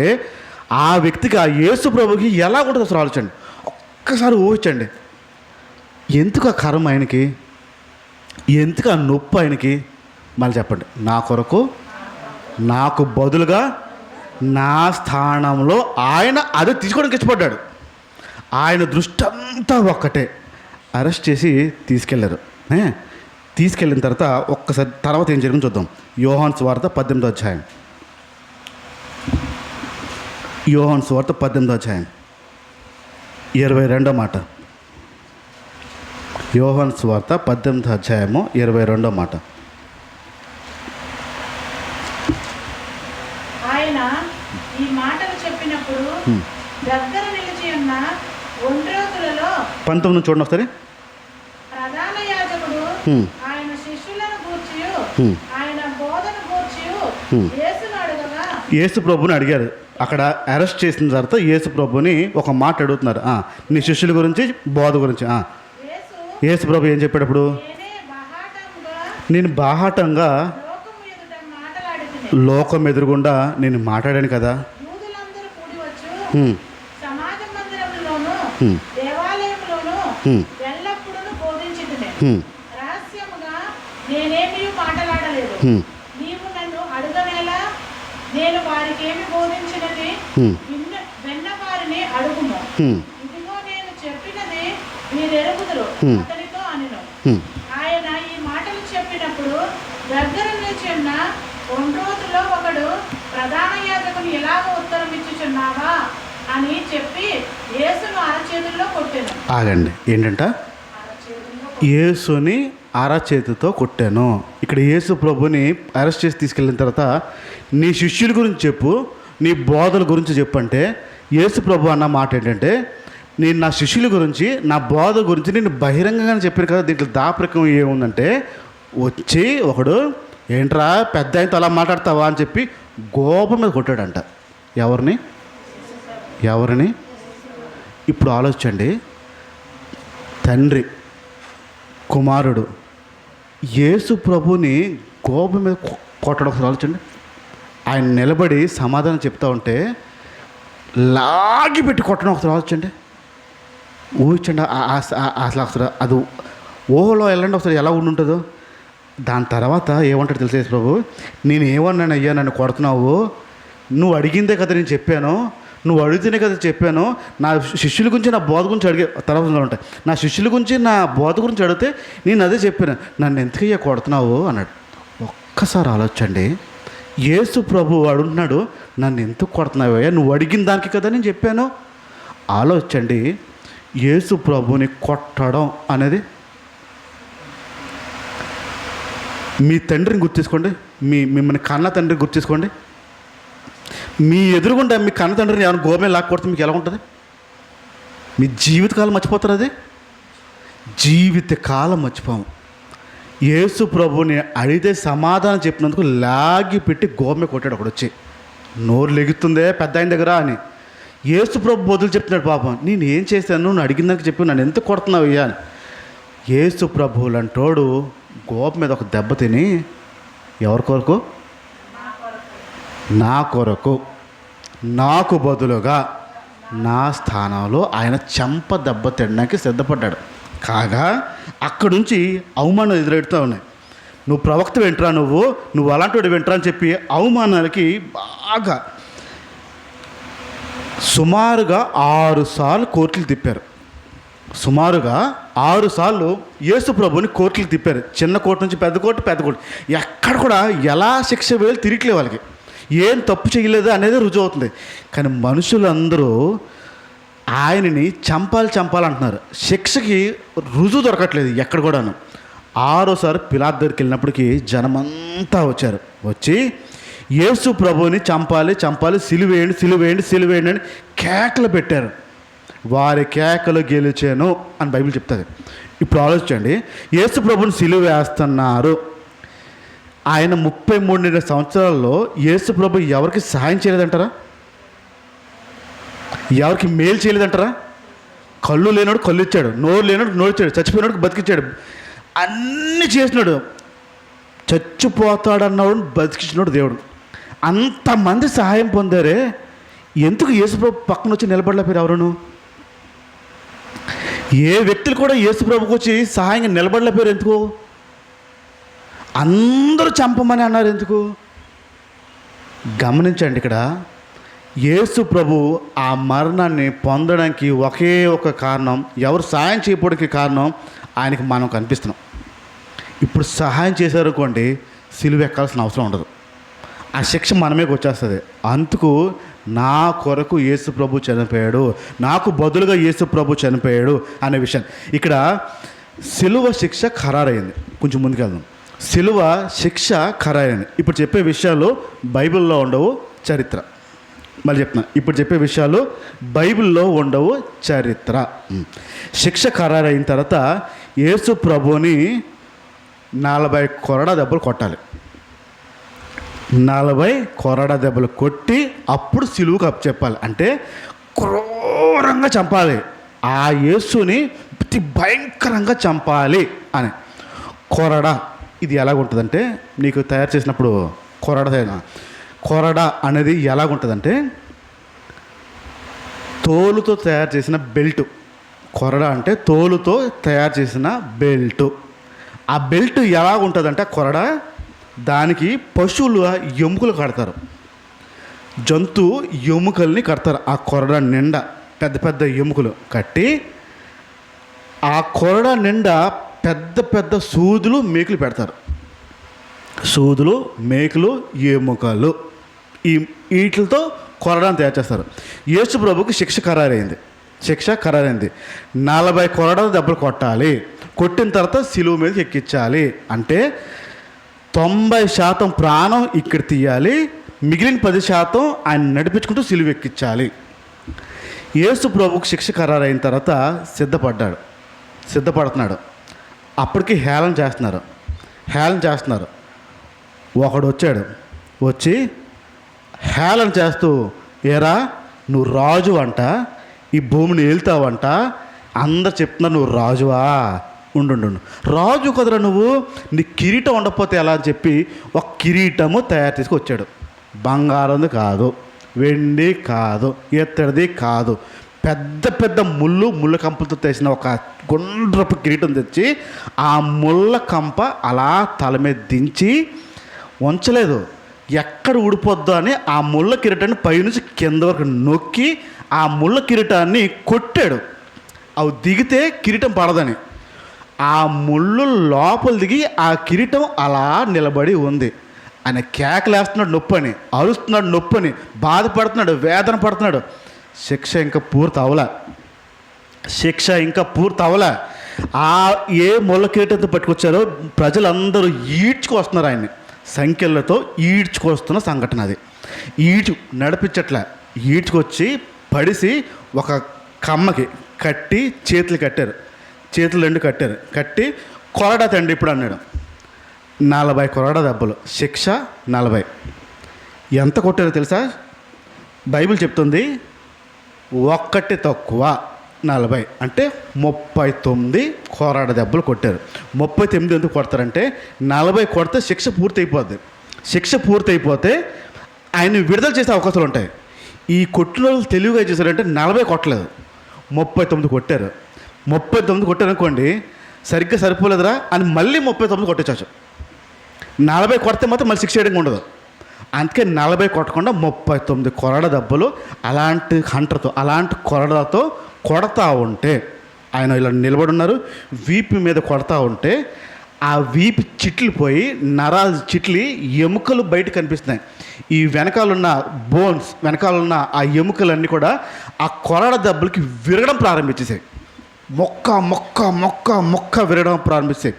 ఆ వ్యక్తికి, ఆ యేసు ప్రభుకి ఎలా ఉంటుందో అసలు ఆలోచండి. ఒక్కసారి ఊహించండి. ఎందుకు ఆ కర్మ ఆయనకి, ఎందుకు ఆ నొప్పి ఆయనకి? మళ్ళీ చెప్పండి. నా కొరకు, నాకు బదులుగా, నా స్థానంలో ఆయన అదే తీసుకోవడానికి ఇష్టపడ్డాడు. ఆయన దృష్టి అంతా ఒక్కటే. అరెస్ట్ చేసి తీసుకెళ్లారు. తీసుకెళ్ళిన తర్వాత ఒక్కసారి తర్వాత ఏం జరిగిందో చూద్దాం. యోహాను సువార్త 18వ అధ్యాయం. యోహాను సువార్త 18వ అధ్యాయం 22వ మాట. యోహాను సువార్త 18వ అధ్యాయము 22వ మాట. ఆయన ఈ మాటలు చెప్పినప్పుడు దగ్గర నిలిచి ఉన్న 19 చూడండి ఒకసారి. ప్రధాన యాజకుడు ఆయన శిష్యులను గూర్చి ఆయన బోధన గూర్చి యేసును అడగగా, యేసు ప్రభుని అడిగారు. అక్కడ అరెస్ట్ చేసిన తర్వాత యేసు ప్రభుని ఒక మాట అడుగుతున్నారు, నీ శిష్యుల గురించి, బోధ గురించి. యేసు ప్రభు ఏం చెప్పేటప్పుడు, నేను బాహాటంగా లోకం ఎదురుగుండా నేను మాట్లాడాను కదా. నేనేమీ మాట్లాడలేదు, నీవు నన్ను అడగనేలా, నేను వారికి ఏమి బోధించినది విన్న వారిని అడుగుము, ఇదిగో నేను చెప్పినది మీరు ఎరుగుదురు అతనితో అనెను. ఆయన ఈ మాటలు చెప్పినప్పుడు దగ్గర నుంచి ఉన్న 2 రోజుల్లో ఒకడు ప్రధాన యాజకుని ఎలాగ ఉత్తరం ఇచ్చుచున్నావా అని చెప్పి యేసును అరచేతుల్లో కొట్టెను. ఆగండి, ఏంటంట? యేసుని అరచేతితో కొట్టాను. ఇక్కడ యేసు ప్రభుని అరెస్ట్ చేసి తీసుకెళ్ళిన తర్వాత నీ శిష్యుల గురించి చెప్పు, నీ బోధల గురించి చెప్పంటే యేసు ప్రభు అన్న మాట ఏంటంటే, నేను నా శిష్యుల గురించి, నా బోధ గురించి నేను బహిరంగంగానే చెప్పాను కదా. దీంట్లో దాపరికం ఏముందంటే, వచ్చి ఒకడు ఏంట్రా పెద్ద ఆయనతో అలా మాట్లాడతావా అని చెప్పి గోపం మీద కొట్టాడంట. ఎవరిని? ఇప్పుడు ఆలోచించండి. తండ్రి, కుమారుడు యేసు ప్రభుని కోపం మీద కొట్టడం ఆలోచండి. ఆయన నిలబడి సమాధానం చెప్తా ఉంటే లాగి పెట్టి కొట్టడం ఒకసారి ఆలోచండి. ఊహించండి అసలు అది ఊహలో వెళ్ళండి ఒకసారి ఎలా ఉంటుందో. దాని తర్వాత ఏమంటాడు తెలుసా యేసు ప్రభు, నేను ఏమన్నాను అయ్యా నన్ను కొడుతున్నావు, నువ్వు అడిగిందే కదా నేను చెప్పాను, నువ్వు అడిగితేనే కదా చెప్పాను, నా శిష్యుల గురించి నా బోధ గురించి అడిగే తర్వాత ఉంటాయి, నా శిష్యుల గురించి నా బోధ గురించి అడిగితే నేను అదే చెప్పాను, నన్ను ఎందుకయ్యా కొడుతున్నావు అన్నాడు. ఒక్కసారి ఆలోచండి, యేసు ప్రభు అడుగుతున్నాడు, నన్ను ఎందుకు కొడుతున్నావయ్యా, నువ్వు అడిగిన దానికి కదా నేను చెప్పాను. ఆలోచండి, యేసు ప్రభుని కొట్టడం అనేది, మీ తండ్రిని గుర్తించుకోండి, మిమ్మల్ని కన్న తండ్రిని గుర్తించుకోండి, మీ ఎదురుగుండా మీ కన్న తండ్రిని ఏమైనా గోమే లాక్కొడితే మీకు ఎలా ఉంటుంది? మీ జీవితకాలం మర్చిపోతారు, అది జీవితకాలం మర్చిపోము. యేసు ప్రభుని అడిగితే సమాధానం చెప్పినందుకు లాగి పెట్టి గోమె కొట్టాడు ఒకడు వచ్చి, నోరు లెగుతుందే పెద్ద ఆయన దగ్గర అని. యేసు ప్రభు బదులు చెప్తున్నాడు, పాపం నేను ఏం చేశాను, నువ్వు అడిగిందానికి చెప్పి నన్ను ఎందుకు కొడుతున్నావు అయ్యా అని. యేసు ప్రభువులంటోడు గోప మీద ఒక దెబ్బ తిని ఎవరి కొరకు? నా కొరకు, నాకు బదులుగా నా స్థానంలో ఆయన చెంప దెబ్బ తినడానికి సిద్ధపడ్డాడు. కాగా అక్కడి నుంచి అవమానం ఎదురెడుతూ ఉన్నాయి. నువ్వు ప్రవక్త వెంట్రా, నువ్వు అలాంటి వాడు వెంట్రా అని చెప్పి అవమానాలకి బాగా సుమారుగా 6 సార్లు కోర్టులు తిప్పారు. సుమారుగా 6 సార్లు యేసు ప్రభుని కోర్టులు తిప్పారు. చిన్న కోర్టు నుంచి పెద్ద కోర్టు, పెద్ద కోర్టు, ఎక్కడ కూడా ఎలా శిక్ష వేయాలి తిరిగిలే, వాళ్ళకి ఏం తప్పు చేయలేదు అనేది రుజువు అవుతుంది. కానీ మనుషులందరూ ఆయనని చంపాలంటున్నారు, శిక్షకి రుజువు దొరకట్లేదు ఎక్కడ కూడాను. 6సారి పిలాతు దగ్గరికి వెళ్ళినప్పటికీ జనమంతా వచ్చి యేసు ప్రభుని చంపాలి, సిలువేయండి అని కేకలు పెట్టారు. వారి కేకలు గెలిచాను అని బైబిల్ చెప్తుంది. ఇప్పుడు ఆలోచించండి, యేసు ప్రభుని సిలువ వేస్తున్నారు. ఆయన 33 సంవత్సరాల్లో యేసు ప్రభు ఎవరికి సహాయం చేయలేదంటారా? ఎవరికి మేలు చేయలేదంటారా? కళ్ళు లేనాడు కళ్ళు ఇచ్చాడు, నోరు లేనాడు నోరు ఇచ్చాడు, చచ్చిపోయినాడు బతికిచ్చాడు, అన్నీ చేసినాడు. చచ్చిపోతాడన్నాడు బతికించినాడు దేవుడు. అంతమంది సహాయం పొందారే, ఎందుకు యేసుప్రభు పక్కన వచ్చి నిలబడలేపారు? ఎవరును ఏ వ్యక్తులు కూడా యేసుప్రభుకి వచ్చి సహాయంగా నిలబడలేపారు. ఎందుకు? అందరూ చంపమని అన్నారు. ఎందుకు? గమనించండి, ఇక్కడ యేసు ప్రభు ఆ మరణాన్ని పొందడానికి ఒకే ఒక కారణం, ఎవరు సహాయం చేయడానికి కారణం, ఆయనకి మనం కనిపిస్తున్నాం. ఇప్పుడు సహాయం చేశారనుకోండి, సిలువ ఎక్కాల్సిన అవసరం ఉండదు, ఆ శిక్ష మనమేకి వచ్చేస్తుంది. అందుకు నా కొరకు యేసు ప్రభు చనిపోయాడు, నాకు బదులుగా యేసు ప్రభు చనిపోయాడు అనే విషయం ఇక్కడ సిలువ శిక్ష ఖరారైంది. కొంచెం ముందుకెళ్దాం. సిలువ శిక్ష ఖరారైంది. ఇప్పుడు చెప్పే విషయాలు బైబిల్లో ఉండవు, చరిత్ర. మళ్ళీ చెప్తున్నా, ఇప్పుడు చెప్పే విషయాలు బైబిల్లో ఉండవు, చరిత్ర. శిక్ష ఖరారైన తర్వాత యేసు ప్రభుని 40 కొరడా దెబ్బలు కొట్టాలి. 40 కొరడా దెబ్బలు కొట్టి అప్పుడు సిలువుకు అప్పచెప్పాలి. అంటే క్రూరంగా చంపాలి, ఆ యేసుని అతి భయంకరంగా చంపాలి అని. కొరడా ఇది ఎలాగుంటుందంటే, నీకు తయారు చేసినప్పుడు కొరడా అనేది ఎలాగుంటుందంటే, తోలుతో తయారు చేసిన బెల్టు. కొరడా అంటే తోలుతో తయారు చేసిన బెల్టు. ఆ బెల్ట్ ఎలాగుంటుందంటే, కొరడా దానికి పశువుల ఎముకలు కడతారు, జంతు ఎముకల్ని కడతారు. ఆ కొరడా నిండా పెద్ద పెద్ద ఎముకలు కట్టి, ఆ కొరడా నిండా పెద్ద పెద్ద సూదులు మేకులు పెడతారు. సూదులు, మేకులు, ఎముకలు, వీటితో కొరడాను తయారు చేస్తారు. యేసు ప్రభుకి శిక్ష ఖరారైంది. 40 కొరడా దెబ్బలు కొట్టాలి, కొట్టిన తర్వాత సిలువ మీదకి ఎక్కించాలి. అంటే 90% ప్రాణం ఇక్కడ తీయాలి, మిగిలిన 10% ఆయన నడిపించుకుంటూ సిలువ ఎక్కించాలి. యేసు ప్రభుకి శిక్ష ఖరారైన తర్వాత సిద్ధపడుతున్నాడు. అప్పటికి హేళన చేస్తున్నారు. ఒకడు వచ్చి హేళన చేస్తూ, ఏరా నువ్వు రాజు అంట, ఈ భూమిని ఏలుతావంట, అందరు చెప్తున్నారు నువ్వు రాజువా, ఉండు రాజు కదరా నువ్వు, నీ కిరీటం ఉండకపోతే ఎలా అని చెప్పి ఒక కిరీటము తయారు చేసుకొచ్చాడు. బంగారంది కాదు, వెండి కాదు, ఎత్తడిది కాదు, పెద్ద పెద్ద ముళ్ళ కంపలతో తెచ్చిన ఒక గుండ్రపు కిరీటం తెచ్చి ఆ ముళ్ళ కంప అలా తల మీద దించి ఉంచలేదు. ఎక్కడ ఊడిపోద్దో అని ఆ ముళ్ళ కిరీటాన్ని పైనుంచి కింద వరకు నొక్కి ఆ ముళ్ళ కిరీటాన్ని కొట్టాడు. అవి దిగితే కిరీటం పడదని. ఆ ముళ్ళు లోపల దిగి ఆ కిరీటం అలా నిలబడి ఉంది. ఆయన కేకలేస్తున్నాడు నొప్పని, అరుస్తున్నాడు నొప్పని, బాధపడుతున్నాడు, వేదన పడుతున్నాడు. శిక్ష ఇంకా పూర్తి అవలా. ఆ ఏ ముళ్ళ కిరీటంతో పట్టుకొచ్చారో ప్రజలందరూ ఈడ్చుకొస్తున్నారు ఆయన్ని, సంఖ్యలతో ఈడ్చుకొస్తున్న సంఘటన అది. నడిపించట్లా, ఈడ్చుకొచ్చి పడిసి ఒక కమ్మకి కట్టి చేతులు రెండు కట్టారు. కట్టి కొరడా తండ్రి ఇప్పుడు అన్నాడు. 40 కొరడా దెబ్బలు, శిక్ష 40. ఎంత కొట్టారో తెలుసా? బైబిల్ చెప్తుంది 1 తక్కువ 40 అంటే 39 కొరడా దెబ్బలు కొట్టారు. 39 ఎందుకు కొడతారంటే 40 కొడితే శిక్ష పూర్తయిపోద్ది. శిక్ష పూర్తయిపోతే ఆయన విడుదల చేసే అవకాశాలు ఉంటాయి. ఈ కొట్టిన వాళ్ళు తెలివిగా చేశారంటే 40 కొట్టలేదు, 39 కొట్టారు. 39 కొట్టారనుకోండి, సరిగ్గా సరిపోలేదురా అని మళ్ళీ 39 కొట్టేచ్చు. 40 కొడితే మాత్రం మళ్ళీ శిక్ష చేయడం ఉండదు. అందుకే 40 కొట్టకుండా 39 కొరడ దెబ్బలు అలాంటి హంటర్తో, అలాంటి కొరడాతో కొడతా ఉంటే ఆయన ఇలా నిలబడి ఉన్నారు. వీపు మీద కొడతా ఉంటే ఆ వీపు చిట్లు పోయి నరాలు చిట్లి ఎముకలు బయట కనిపిస్తున్నాయి. ఈ వెనకాలన్న బోన్స్, వెనకాలన్న ఆ ఎముకలన్నీ కూడా ఆ కొరడ దెబ్బలకి విరగడం ప్రారంభించేసాయి. మొక్క విరగడం ప్రారంభిస్తాయి.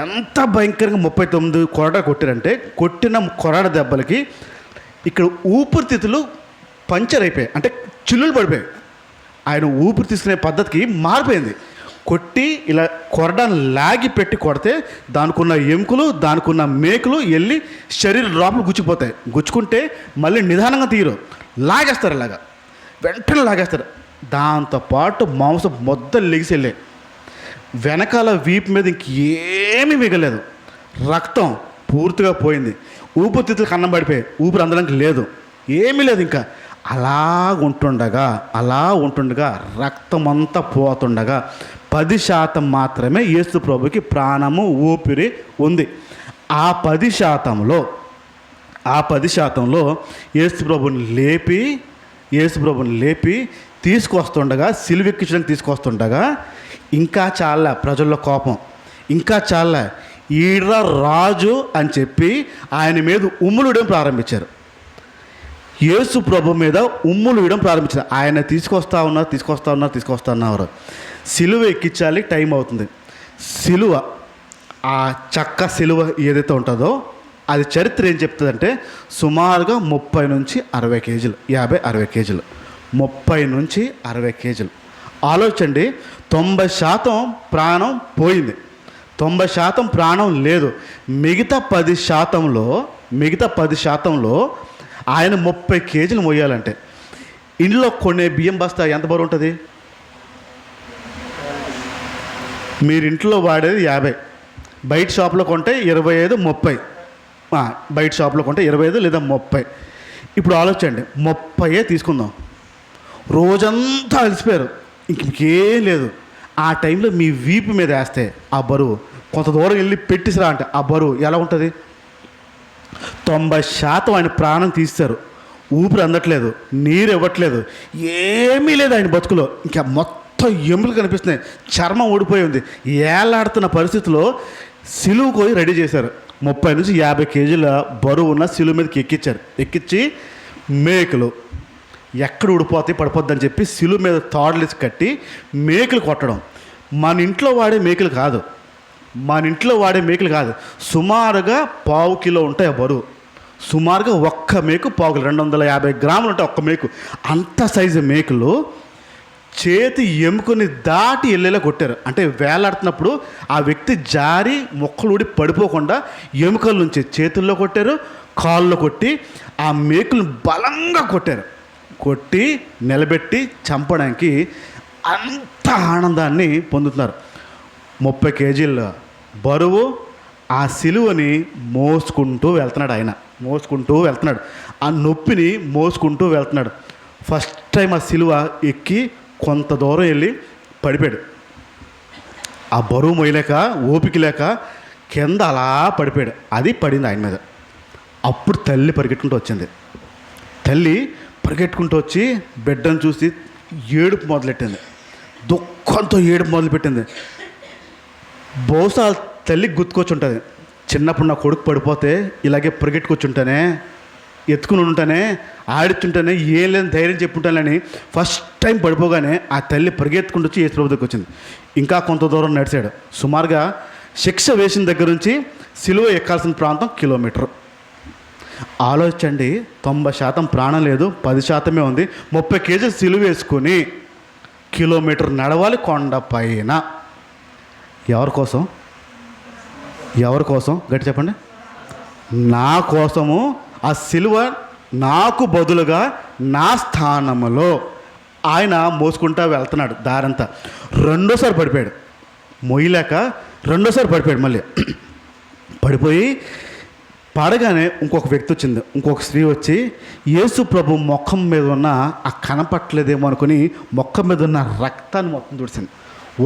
ఎంత భయంకరంగా 39 కొరడ కొట్టారంటే, కొట్టిన కొరడ దెబ్బలకి ఇక్కడ ఊపిరితిత్తులు పంచర్ అయిపోయాయి, అంటే చిల్లులు పడిపోయాయి. ఆయన ఊపిరి తీసుకునే పద్ధతికి మారిపోయింది. కొట్టి ఇలా కొరడాన్ని లాగి పెట్టి కొడితే దానికున్న ఎముకలు, దానికున్న మేకులు వెళ్ళి శరీరం లోపల గుచ్చిపోతాయి. గుచ్చుకుంటే మళ్ళీ నిదానంగా తీయరు, లాగేస్తారు. ఇలాగా వెంటనే లాగేస్తారు. దాంతోపాటు మాంసం మొత్తం లెగిసి వెళ్ళే, వెనకాల వీపు మీద ఇంకేమీ మిగలేదు, రక్తం పూర్తిగా పోయింది, ఊపిరితిత్తులు కన్నం పడిపోయాయి, ఊపిరి అందడానికి లేదు, ఏమీ లేదు. ఇంకా అలా ఉంటుండగా రక్తం అంతా పోతుండగా 10% మాత్రమే యేసు ప్రభుకి ప్రాణము ఊపిరి ఉంది. ఆ 10%లో యేసు ప్రభుని లేపి తీసుకొస్తుండగా, సిలువెక్కించడానికి తీసుకొస్తుండగా ఇంకా చాలా ప్రజల్లో కోపం, ఇంకా చాలా ఈడ్ర రాజు అని చెప్పి ఆయన మీద ఉమ్ములు వేయడం ప్రారంభించారు. యేసు ప్రభు మీద ఉమ్ములు వేయడం ప్రారంభించారు. ఆయన తీసుకొస్తా ఉన్నారు. సిలువ ఎక్కించాలి, టైం అవుతుంది. సిలువ, ఆ చెక్క సిలువ ఏదైతే ఉంటుందో అది చరిత్ర ఏం చెప్తుందంటే సుమారుగా 30 నుంచి 60 కేజీలు, 50-60 కేజీలు, 30 నుంచి 60 కేజీలు. ఆలోచండి, 90% ప్రాణం పోయింది, 90% ప్రాణం లేదు. మిగతా 10%లో ఆయన 30 కేజీలు మోయాలంటే ఇంట్లో కొనే బియ్యం బస్తా ఎంత బరువు ఉంటుంది? మీరు ఇంట్లో వాడేది 50, బయట షాప్లో కొంటే 25-30, బయట షాప్లో కొంటే 25 లేదా 30. ఇప్పుడు ఆలోచండి, 30 తీసుకుందాం. రోజంతా అలసిపోయారు, ఇంకేం లేదు. ఆ టైంలో మీ వీపు మీద వేస్తే ఆ బరువు, కొంత దూరం వెళ్ళి పెట్టిసిరా అంటే ఆ బరువు ఎలా ఉంటుంది? 90% ఆయన ప్రాణం తీస్తారు, ఊపిరి అందట్లేదు, నీరు ఇవ్వట్లేదు, ఏమీ లేదు ఆయన బతుకులో. ఇంకా మొత్తం ఎముకలు కనిపిస్తున్నాయి, చర్మం ఊడిపోయి ఉంది. ఏలాడుతున్న పరిస్థితిలో సిలువు పోయి రెడీ చేశారు. 30 నుంచి 50 కేజీల బరువు ఉన్న సిలువు మీదకి ఎక్కించి మేకులు ఎక్కడ ఊడిపోతాయి, పడిపోద్దని చెప్పి సిలువు మీద తాడులేసి కట్టి మేకులు కొట్టడం. మన ఇంట్లో వాడే మేకులు కాదు, సుమారుగా 1/4 కిలో ఉంటాయి ఆ బరువు. సుమారుగా ఒక్క మేకు 1/4 కిలో, 250 గ్రాములు ఉంటాయి ఒక్క మేకు. అంత సైజు మేకులు చేతి ఎముకని దాటి వెళ్ళేలా కొట్టారు. అంటే వేలాడుతున్నప్పుడు ఆ వ్యక్తి జారి మొక్కలు ఊడి పడిపోకుండా ఎముకల నుంచి చేతుల్లో కొట్టారు, కాళ్ళలో కొట్టి ఆ మేకులను బలంగా కొట్టి నిలబెట్టి చంపడానికి అంత ఆనందాన్ని పొందుతున్నారు. 30 కేజీల బరువు ఆ సిలువని మోసుకుంటూ వెళ్తున్నాడు. ఆ నొప్పిని మోసుకుంటూ వెళ్తున్నాడు. ఫస్ట్ టైం ఆ సిలువ ఎక్కి కొంత దూరం వెళ్ళి పడిపోయాడు. ఆ బరువు మొయ్యలేక ఓపిక లేక కింద అలా పడిపోయాడు. అది పడింది ఆయన మీద. అప్పుడు తల్లి పరిగెట్టుకుంటూ వచ్చింది. తల్లి పరిగెట్టుకుంటూ వచ్చి బిడ్డను చూసి ఏడుపు మొదలెట్టింది. దుఃఖంతో ఏడుపు మొదలుపెట్టింది. బహుశా తల్లికి గుర్తుకొచ్చుంటుంది, చిన్నప్పుడు నా కొడుకు పడిపోతే ఇలాగే పరిగెట్టుకొచ్చుంటానే, ఎత్తుకుని ఉంటానే, ఆడిచ్చుంటానే, ఏం లేని ధైర్యం చెప్పుంటానని ఫస్ట్ టైం పడిపోగానే ఆ తల్లి పరిగెత్తుకుంటూ వచ్చి యేసు ప్రభు దగ్గరికి వచ్చింది. ఇంకా కొంత దూరం నడిచాడు. సుమారుగా శిక్ష వేసిన దగ్గర నుంచి సిలువ ఎక్కాల్సిన ప్రాంతం కిలోమీటర్. ఆలోచించండి, 90% ప్రాణం లేదు, 10% ఉంది. 30 కేజీలు సిలువ వేసుకొని కిలోమీటర్ నడవాలి కొండ పైన. ఎవరి కోసం? ఎవరి కోసం? గట్టి చెప్పండి. నా కోసము ఆ సిలువ నాకు బదులుగా నా స్థానములో ఆయన మోసుకుంటా వెళ్తున్నాడు దారంతా. రెండోసారి పడిపోయాడు, మొయ్యలేక రెండోసారి పడిపోయాడు. మళ్ళీ పడిపోయి పడగానే ఇంకొక వ్యక్తి వచ్చింది, ఇంకొక స్త్రీ వచ్చి యేసు ప్రభు ముఖం మీద ఉన్న ఆ కనపట్లేదేమో అనుకుని ముఖం మీద ఉన్న రక్తాన్ని మొత్తం తుడిచింది.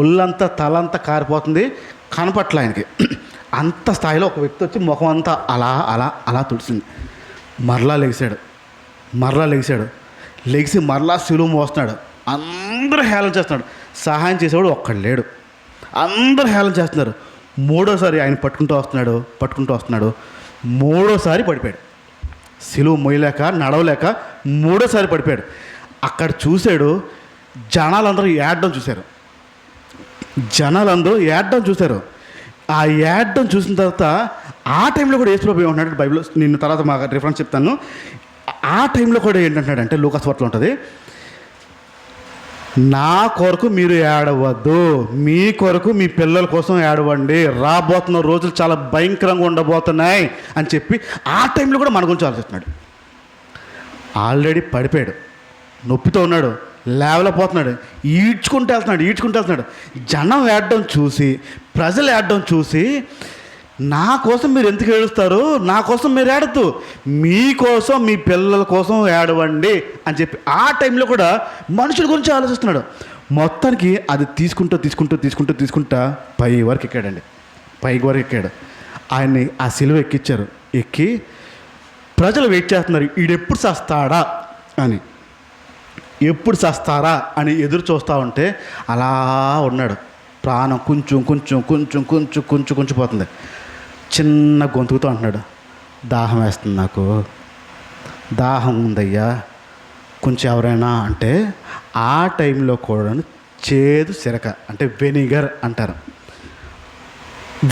ఒళ్ళంతా తలంతా కారిపోతుంది, కనపట్ల ఆయనకి. అంత స్థాయిలో ఒక వ్యక్తి వచ్చి ముఖం అంతా అలా అలా అలా తుడిచింది. మరలా లెగిసాడు. లెగిసి మరలా సిలువ మోస్తున్నాడు. అందరూ హేళన చేస్తున్నాడు. సహాయం చేసేవాడు ఒక్కడు లేడు. అందరూ హేళన చేస్తున్నారు. మూడోసారి ఆయన పట్టుకుంటూ వస్తున్నాడు. మూడోసారి పడిపోయాడు. సిలువ మొయ్యలేక నడవలేక మూడోసారి పడిపోయాడు. అక్కడ చూశాడు, జనాలందరూ ఏడడం చూశారు. ఆ ఏడడం చూసిన తర్వాత ఆ టైంలో కూడా యేసు ప్రభు ఏమంటున్నాడు బైబిల్లో, నేను తర్వాత మా రిఫరెన్స్ చెప్తాను. ఆ టైంలో కూడా ఏంటంటున్నాడంటే లూకాసు వార్తలో ఉంటుంది, నా కొరకు మీరు ఏడవద్దు, మీ కొరకు మీ పిల్లల కోసం ఏడవండి, రాబోతున్న రోజులు చాలా భయంకరంగా ఉండబోతున్నాయి అని చెప్పి ఆ టైంలో కూడా మన గురించి ఆలోచిస్తున్నాడు. ఆల్రెడీ పడిపోయాడు, నొప్పితో ఉన్నాడు, లేవలేకపోతున్నాడు, ఈడ్చుకుంటూ వెళ్తున్నాడు. జనం ఏడడం చూసి, ప్రజలు ఏడడం చూసి, నా కోసం మీరు ఎందుకు ఏడుస్తారు, నా కోసం మీరు ఏడద్దు, మీకోసం మీ పిల్లల కోసం ఏడవండి అని చెప్పి ఆ టైంలో కూడా మనుషుల గురించి ఆలోచిస్తున్నాడు. మొత్తానికి అది తీసుకుంటూ పై వరకు ఎక్కాడు. ఆయన్ని ఆ సిలువ ఎక్కించారు. ఎక్కి ప్రజలు వెయిట్ చేస్తున్నారు, ఈడెప్పుడు చస్తాడా అని, ఎప్పుడు చస్తారా అని ఎదురు చూస్తూ ఉంటే అలా ఉన్నాడు. ప్రాణం కొంచెం పోతుంది. చిన్న గొంతుకుతో అంటున్నాడు, దాహం వేస్తుంది, నాకు దాహం ఉందయ్యా, కొంచెం ఎవరైనా అంటే. ఆ టైంలో కూడా చేదు సిరక అంటే వెనిగర్ అంటారు.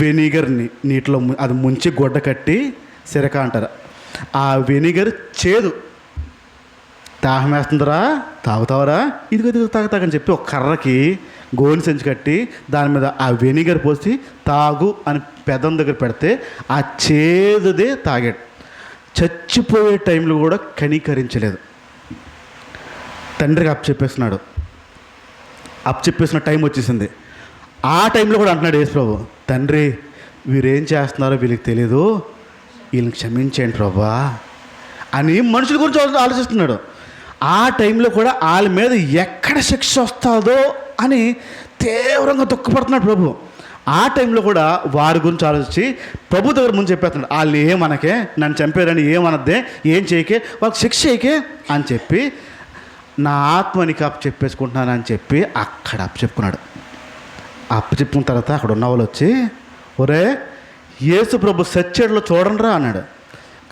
వెనిగర్ని నీటిలో అది ముంచి గొడ్డ కట్టి సిరక అంటారు. ఆ వెనిగర్ చేదు. దాహం వేస్తుందిరా, తాగుతావరా, ఇదిగో తాగని చెప్పి ఒక కర్రకి గోని సంచి కట్టి దాని మీద ఆ వెనిగర్ పోసి తాగు అని పెదం దగ్గర పెడితే ఆ చేదుదే తాగాడు. చచ్చిపోయే టైంలో కూడా కనికరించలేదు. తండ్రికి అప్పచెప్పేసిన టైం వచ్చేసింది. ఆ టైంలో కూడా అంటున్నాడు యేసు ప్రభు, తండ్రి వీరేం చేస్తున్నారో వీళ్ళకి తెలియదు, వీళ్ళని క్షమించేయండి ప్రభా అని మనుషుల గురించి ఆలోచిస్తున్నాడు. ఆ టైంలో కూడా వాళ్ళ మీద ఎక్కడ శిక్ష వస్తుందో అని తీవ్రంగా దుఃఖపడుతున్నాడు ప్రభు. ఆ టైంలో కూడా వారి గురించి ఆలోచించి ప్రభు దగ్గర ముందు చెప్పేస్తున్నాడు, వాళ్ళు ఏమనకే, నన్ను చంపారని ఏమనద్దే, ఏం చేయకే, వాళ్ళకి శిక్ష చేయకే అని చెప్పి నా ఆత్మనికి చెప్పేసుకుంటున్నాను అని చెప్పి అక్కడ చెప్పుకున్న తర్వాత అక్కడ ఉన్న వాళ్ళు వచ్చి, ఒరే యేసు ప్రభు సచ్చేడులో చూడండిరా అన్నాడు.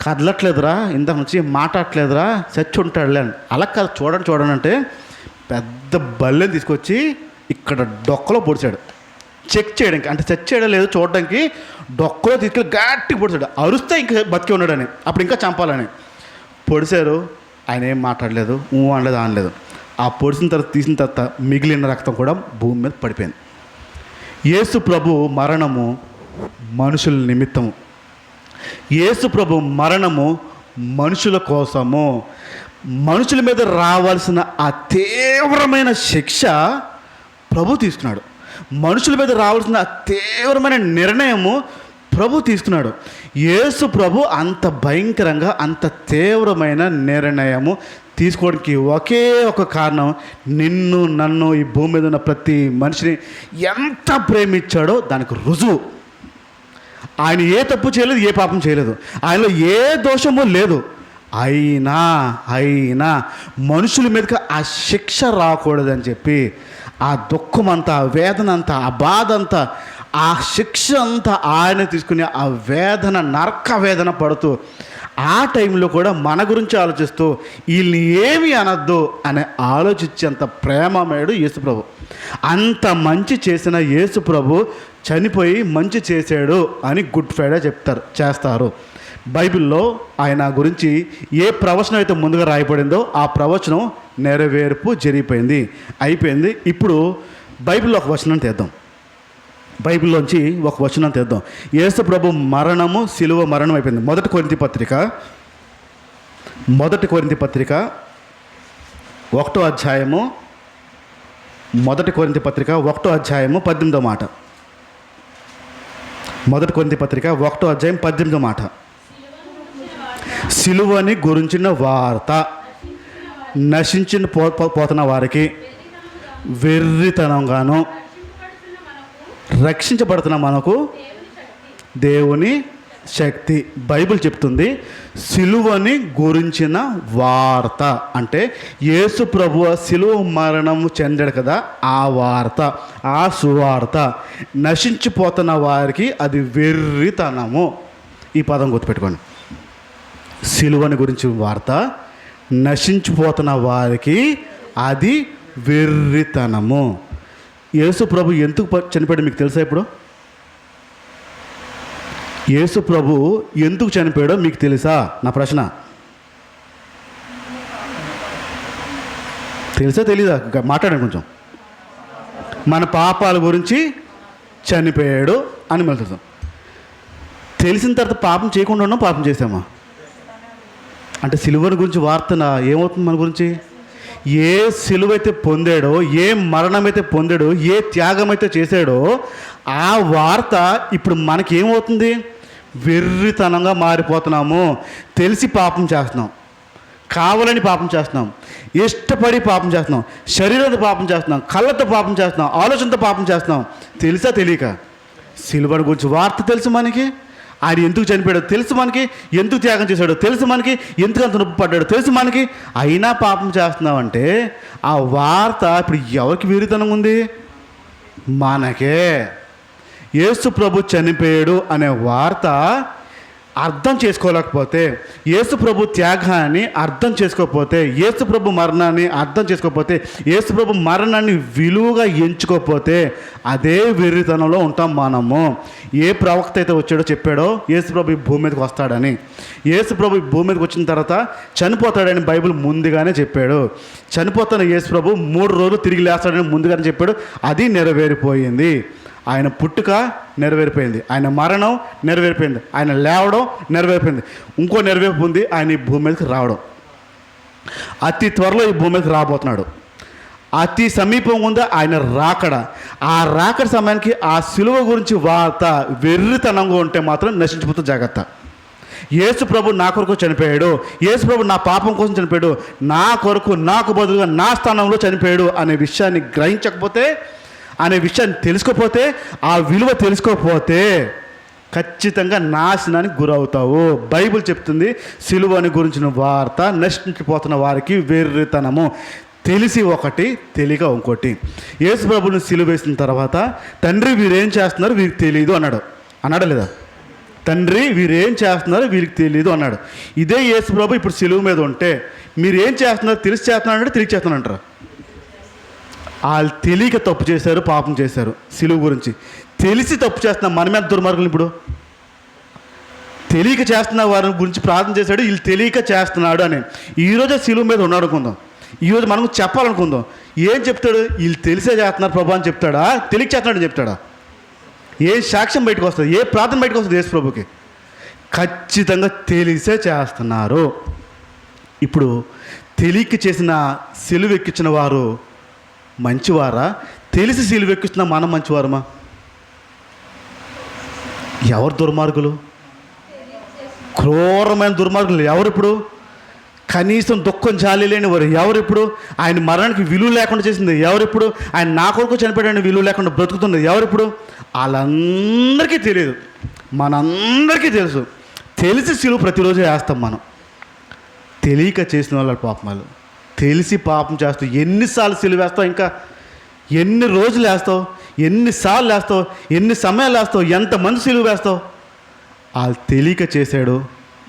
కదలట్లేదురా, ఇంతకు నుంచి మాట్లాడట్లేదురా, చచ్చి ఉంటాడులే అని. అలా కాదు, చూడండి అంటే పెద్ద బల్లెని తీసుకొచ్చి ఇక్కడ డొక్కలో పొడిచాడు. చెక్ చేయడానికి, అంటే చచ్చేయడం లేదు చూడడానికి, డొక్కలో తీసుకెళ్ళి గట్టిగా పొడిచాడు. అరుస్తే ఇంకా బతికి ఉన్నాడని, అప్పుడు ఇంకా చంపాలని పొడిచారు. ఆయన ఏం మాట్లాడలేదు, అనలేదు. ఆ పొడిసిన తర్వాత తీసిన తర్వాత మిగిలిన రక్తం కూడా భూమి మీద పడిపోయింది. యేసు ప్రభు మరణము మనుషుల నిమిత్తము, యేసు ప్రభు మరణము మనుషుల కోసము. మనుషుల మీద రావాల్సిన ఆ తీవ్రమైన శిక్ష ప్రభు తీసుకున్నాడు. మనుషుల మీద రావాల్సిన తీవ్రమైన నిర్ణయము ప్రభు తీసుకున్నాడు. యేసు ప్రభు అంత భయంకరంగా, అంత తీవ్రమైన నిర్ణయము తీసుకోవడానికి ఒకే ఒక కారణం, నిన్ను నన్ను ఈ భూమి మీద ఉన్న ప్రతి మనిషిని ఎంత ప్రేమించాడో దానికి రుజువు. ఆయన ఏ తప్పు చేయలేదు, ఏ పాపం చేయలేదు, ఆయనలో ఏ దోషము లేదు. అయినా మనుషుల మీదకి ఆ శిక్ష రాకూడదని చెప్పి ఆ దుఃఖం అంతా, ఆ వేదన అంతా, ఆ బాధ అంతా, ఆ శిక్ష అంతా ఆయన తీసుకుని ఆ వేదన, నరక వేదన పడుతూ ఆ టైంలో కూడా మన గురించి ఆలోచిస్తూ వీళ్ళని ఏమి అనద్దు అని ఆలోచించేంత ప్రేమమేడు యేసుప్రభు. అంత మంచి చేసిన యేసుప్రభు చనిపోయి మంచి చేశాడు అని గుడ్ ఫ్రైడే చేస్తారు. బైబిల్లో ఆయన గురించి ఏ ప్రవచనం అయితే ముందుగా రాయబడిందో ఆ ప్రవచనం నెరవేర్పు జరిగిపోయింది, అయిపోయింది. ఇప్పుడు బైబిల్లో ఒక వచనం తెద్దాం. బైబిల్లోంచి ఒక వచనం తెద్దాం. యేసు ప్రభు మరణము, సిలువ మరణం అయిపోయింది. మొదటి కొరింథీ పత్రిక 1వ అధ్యాయము, మొదటి కొరింథీ పత్రిక 1వ అధ్యాయము 18వ మాట. మొదటి కొరింథీ పత్రిక 1వ అధ్యాయం 18వ మాట. సిలువని గురించిన వార్త నశించిన పోతున్న వారికి వెర్రితనంగాను, రక్షించబడుతున్న మనకు దేవుని శక్తి. బైబిల్ చెప్తుంది సిలువని గురించిన వార్త అంటే యేసు ప్రభువు సిలువ మరణం చెందాడు కదా, ఆ వార్త, ఆ సువార్త నశించిపోతున్న వారికి అది వెర్రితనము. ఈ పదం గుర్తుపెట్టుకోండి. సిలువని గురించి వార్త నశించిపోతున్న వారికి అది వెర్రితనము. యేసు ప్రభు ఎందుకు చనిపోయాడు మీకు తెలుసా? ఇప్పుడు యేసు ప్రభు ఎందుకు చనిపోయాడో మీకు తెలుసా? నా ప్రశ్న. తెలుసా తెలీదా? మాట్లాడండి కొంచెం. మన పాపాల గురించి చనిపోయాడు అని మనం తెలుసు. తెలిసిన తర్వాత పాపం చేయకుండా ఉన్నాం, పాపం చేసామా? అంటే సిలువని గురించి వార్తన ఏమవుతుంది మన గురించి? ఏ సిలువైతే పొందాడో, ఏ మరణమైతే పొందాడో, ఏ త్యాగమైతే చేశాడో ఆ వార్త ఇప్పుడు మనకేమవుతుంది? వెర్రితనంగా మారిపోతున్నాము. తెలిసి పాపం చేస్తున్నాం, కావాలని పాపం చేస్తున్నాం, ఇష్టపడి పాపం చేస్తున్నాం, శరీరంతో పాపం చేస్తున్నాం, కళ్ళతో పాపం చేస్తున్నాం, ఆలోచనతో పాపం చేస్తున్నాం. తెలుసా తెలియక? సిలువని గురించి వార్త తెలుసు మనకి, ఆయన ఎందుకు చనిపోయాడో తెలుసు మనకి, ఎందుకు త్యాగం చేశాడో తెలుసు మనకి, ఎందుకు అంత నొప్పి పడ్డాడో తెలుసు మనకి, అయినా పాపం చేస్తున్నామంటే ఆ వార్త ఇప్పుడు ఎవరికి వెర్రితనం ఉంది? మనకే. యేసు ప్రభు చనిపోయాడు అనే వార్త అర్థం చేసుకోలేకపోతే, యేసు ప్రభు త్యాగాన్ని అర్థం చేసుకోకపోతే, యేసు ప్రభు మరణాన్ని అర్థం చేసుకోకపోతే, యేసు ప్రభు మరణాన్ని విలువగా ఎంచుకోకపోతే అదే వెర్రితనంలో ఉంటాం మనము. ఏ ప్రవక్త అయితే వచ్చాడో చెప్పాడో యేసు ప్రభు ఈ భూమి మీదకి వస్తాడని, యేసు ప్రభు ఈ భూమి మీదకి వచ్చిన తర్వాత చనిపోతాడని బైబిల్ ముందుగానే చెప్పాడు. చనిపోతున్న యేసు ప్రభు 3 రోజులు తిరిగి లేస్తాడని ముందుగానే చెప్పాడు. అది నెరవేరిపోయింది. ఆయన పుట్టుక నెరవేరిపోయింది, ఆయన మరణం నెరవేరిపోయింది, ఆయన లేవడం నెరవేరిపోయింది. ఇంకో నెరవేర్పు ఉంది, ఆయన ఈ భూమి మీదకి రావడం. అతి త్వరలో ఈ భూమి మీదకి రాబోతున్నాడు. అతి సమీపం ఉంది ఆయన రాకడ. ఆ రాకడ సమయానికి ఆ సిలువ గురించి వార్త వెర్రితనంగా ఉంటే మాత్రం నశించిపోతుంది. జాగ్రత్త. యేసు ప్రభు నా కొరకు చనిపోయాడు, యేసు ప్రభు నా పాపం కోసం చనిపోయాడు, నా కొరకు నాకు బదులుగా నా స్థానంలో చనిపోయాడు అనే విషయాన్ని గ్రహించకపోతే, అనే విషయాన్ని తెలుసుకోకపోతే, ఆ విలువ తెలుసుకోకపోతే ఖచ్చితంగా నాశనానికి గురవుతావు. బైబిల్ చెప్తుంది సిలువని గురించిన వార్త నశించిపోతున్న వారికి వెర్రితనము. తెలిసి ఒకటి, తెలియక ఇంకోటి. యేసు ప్రభుని సిలువ వేసిన తర్వాత తండ్రి వీరేం చేస్తున్నారు వీరికి తెలియదు అన్నాడా లేదా? తండ్రి వీరేం చేస్తున్నారు వీరికి తెలియదు అన్నాడు. ఇదే యేసు ప్రభు ఇప్పుడు సిలువ మీద ఉంటే మీరేం చేస్తున్నారు తెలిసి చేస్తున్నాడు అంటే తెలియ చేస్తున్నారంటారు. వాళ్ళు తెలియక తప్పు చేశారు, పాపం చేశారు. సిలువ గురించి తెలిసి తప్పు చేస్తున్నాం. మన మీద దుర్మార్గులు. ఇప్పుడు తెలియక చేస్తున్న వారి గురించి ప్రార్థన చేశాడు, వీళ్ళు తెలియక చేస్తున్నాడు అని. ఈరోజు సిలువ మీద ఉన్నాడు అనుకుందాం, ఈరోజు మనం చెప్పాలనుకుందాం. ఏం చెప్తాడు? వీళ్ళు తెలిసే చేస్తున్నారు ప్రభు అని చెప్తాడా? తెలియక చేస్తున్నాడు అని చెప్తాడా? ఏ సాక్ష్యం బయటకు వస్తుంది? ఏ ప్రార్థన బయటకు వస్తుంది? యేసు ప్రభుకి ఖచ్చితంగా తెలిసే చేస్తున్నారు. ఇప్పుడు తెలియక చేసిన సిలువ ఎక్కించిన వారు మంచివారా? తెలిసి సిలువ ఎక్కిస్తున్నా మనం మంచివారమా? ఎవరు దుర్మార్గులు? క్రూరమైన దుర్మార్గులు ఎవరు? ఇప్పుడు కనీసం దుఃఖం జాలి లేని వారు ఎవరిప్పుడు? ఆయన మరణానికి విలువ లేకుండా చేసింది ఎవరిప్పుడు? ఆయన నా కొరకు చనిపోయాడని విలువ లేకుండా బ్రతుకుతున్నది ఎవరిప్పుడు? వాళ్ళందరికీ తెలియదు, మనందరికీ తెలుసు. తెలిసి సిలువ ప్రతిరోజు వేస్తాం మనం. తెలియక చేసిన వాళ్ళ పాపమాలు, తెలిసి పాపం చేస్తావు. ఎన్నిసార్లు సిలువ వేస్తావు? ఇంకా ఎన్ని రోజులు వేస్తావు? ఎన్నిసార్లు వేస్తావు? ఎన్ని సమయాలు వేస్తావు? ఎంతమంది సిలువ వేస్తావు? వాళ్ళు తెలియక చేశాడు,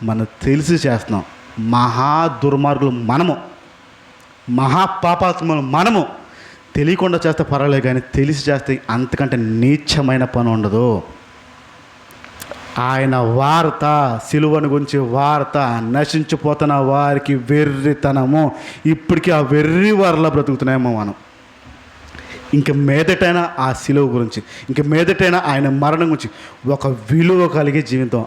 మనం తెలిసి చేస్తున్నాం. మహా దుర్మార్గులు మనము, మహాపాపాత్మలు మనము. తెలియకుండా చేస్తే పర్వాలేదు, కానీ తెలిసి చేస్తే అంతకంటే నీచమైన పని ఉండదు. ఆయన వార్త, సిలువను గురించి వార్త, నశించిపోతున్న వారికి వెర్రితనము. ఇప్పటికీ ఆ వెర్రి వారిలా బ్రతుకుతున్నామో మనం. ఇంక మీదటైనా ఆ సిలువ గురించి, ఇంక మీదటైనా ఆయన మరణం గురించి ఒక విలువ కలిగే జీవితం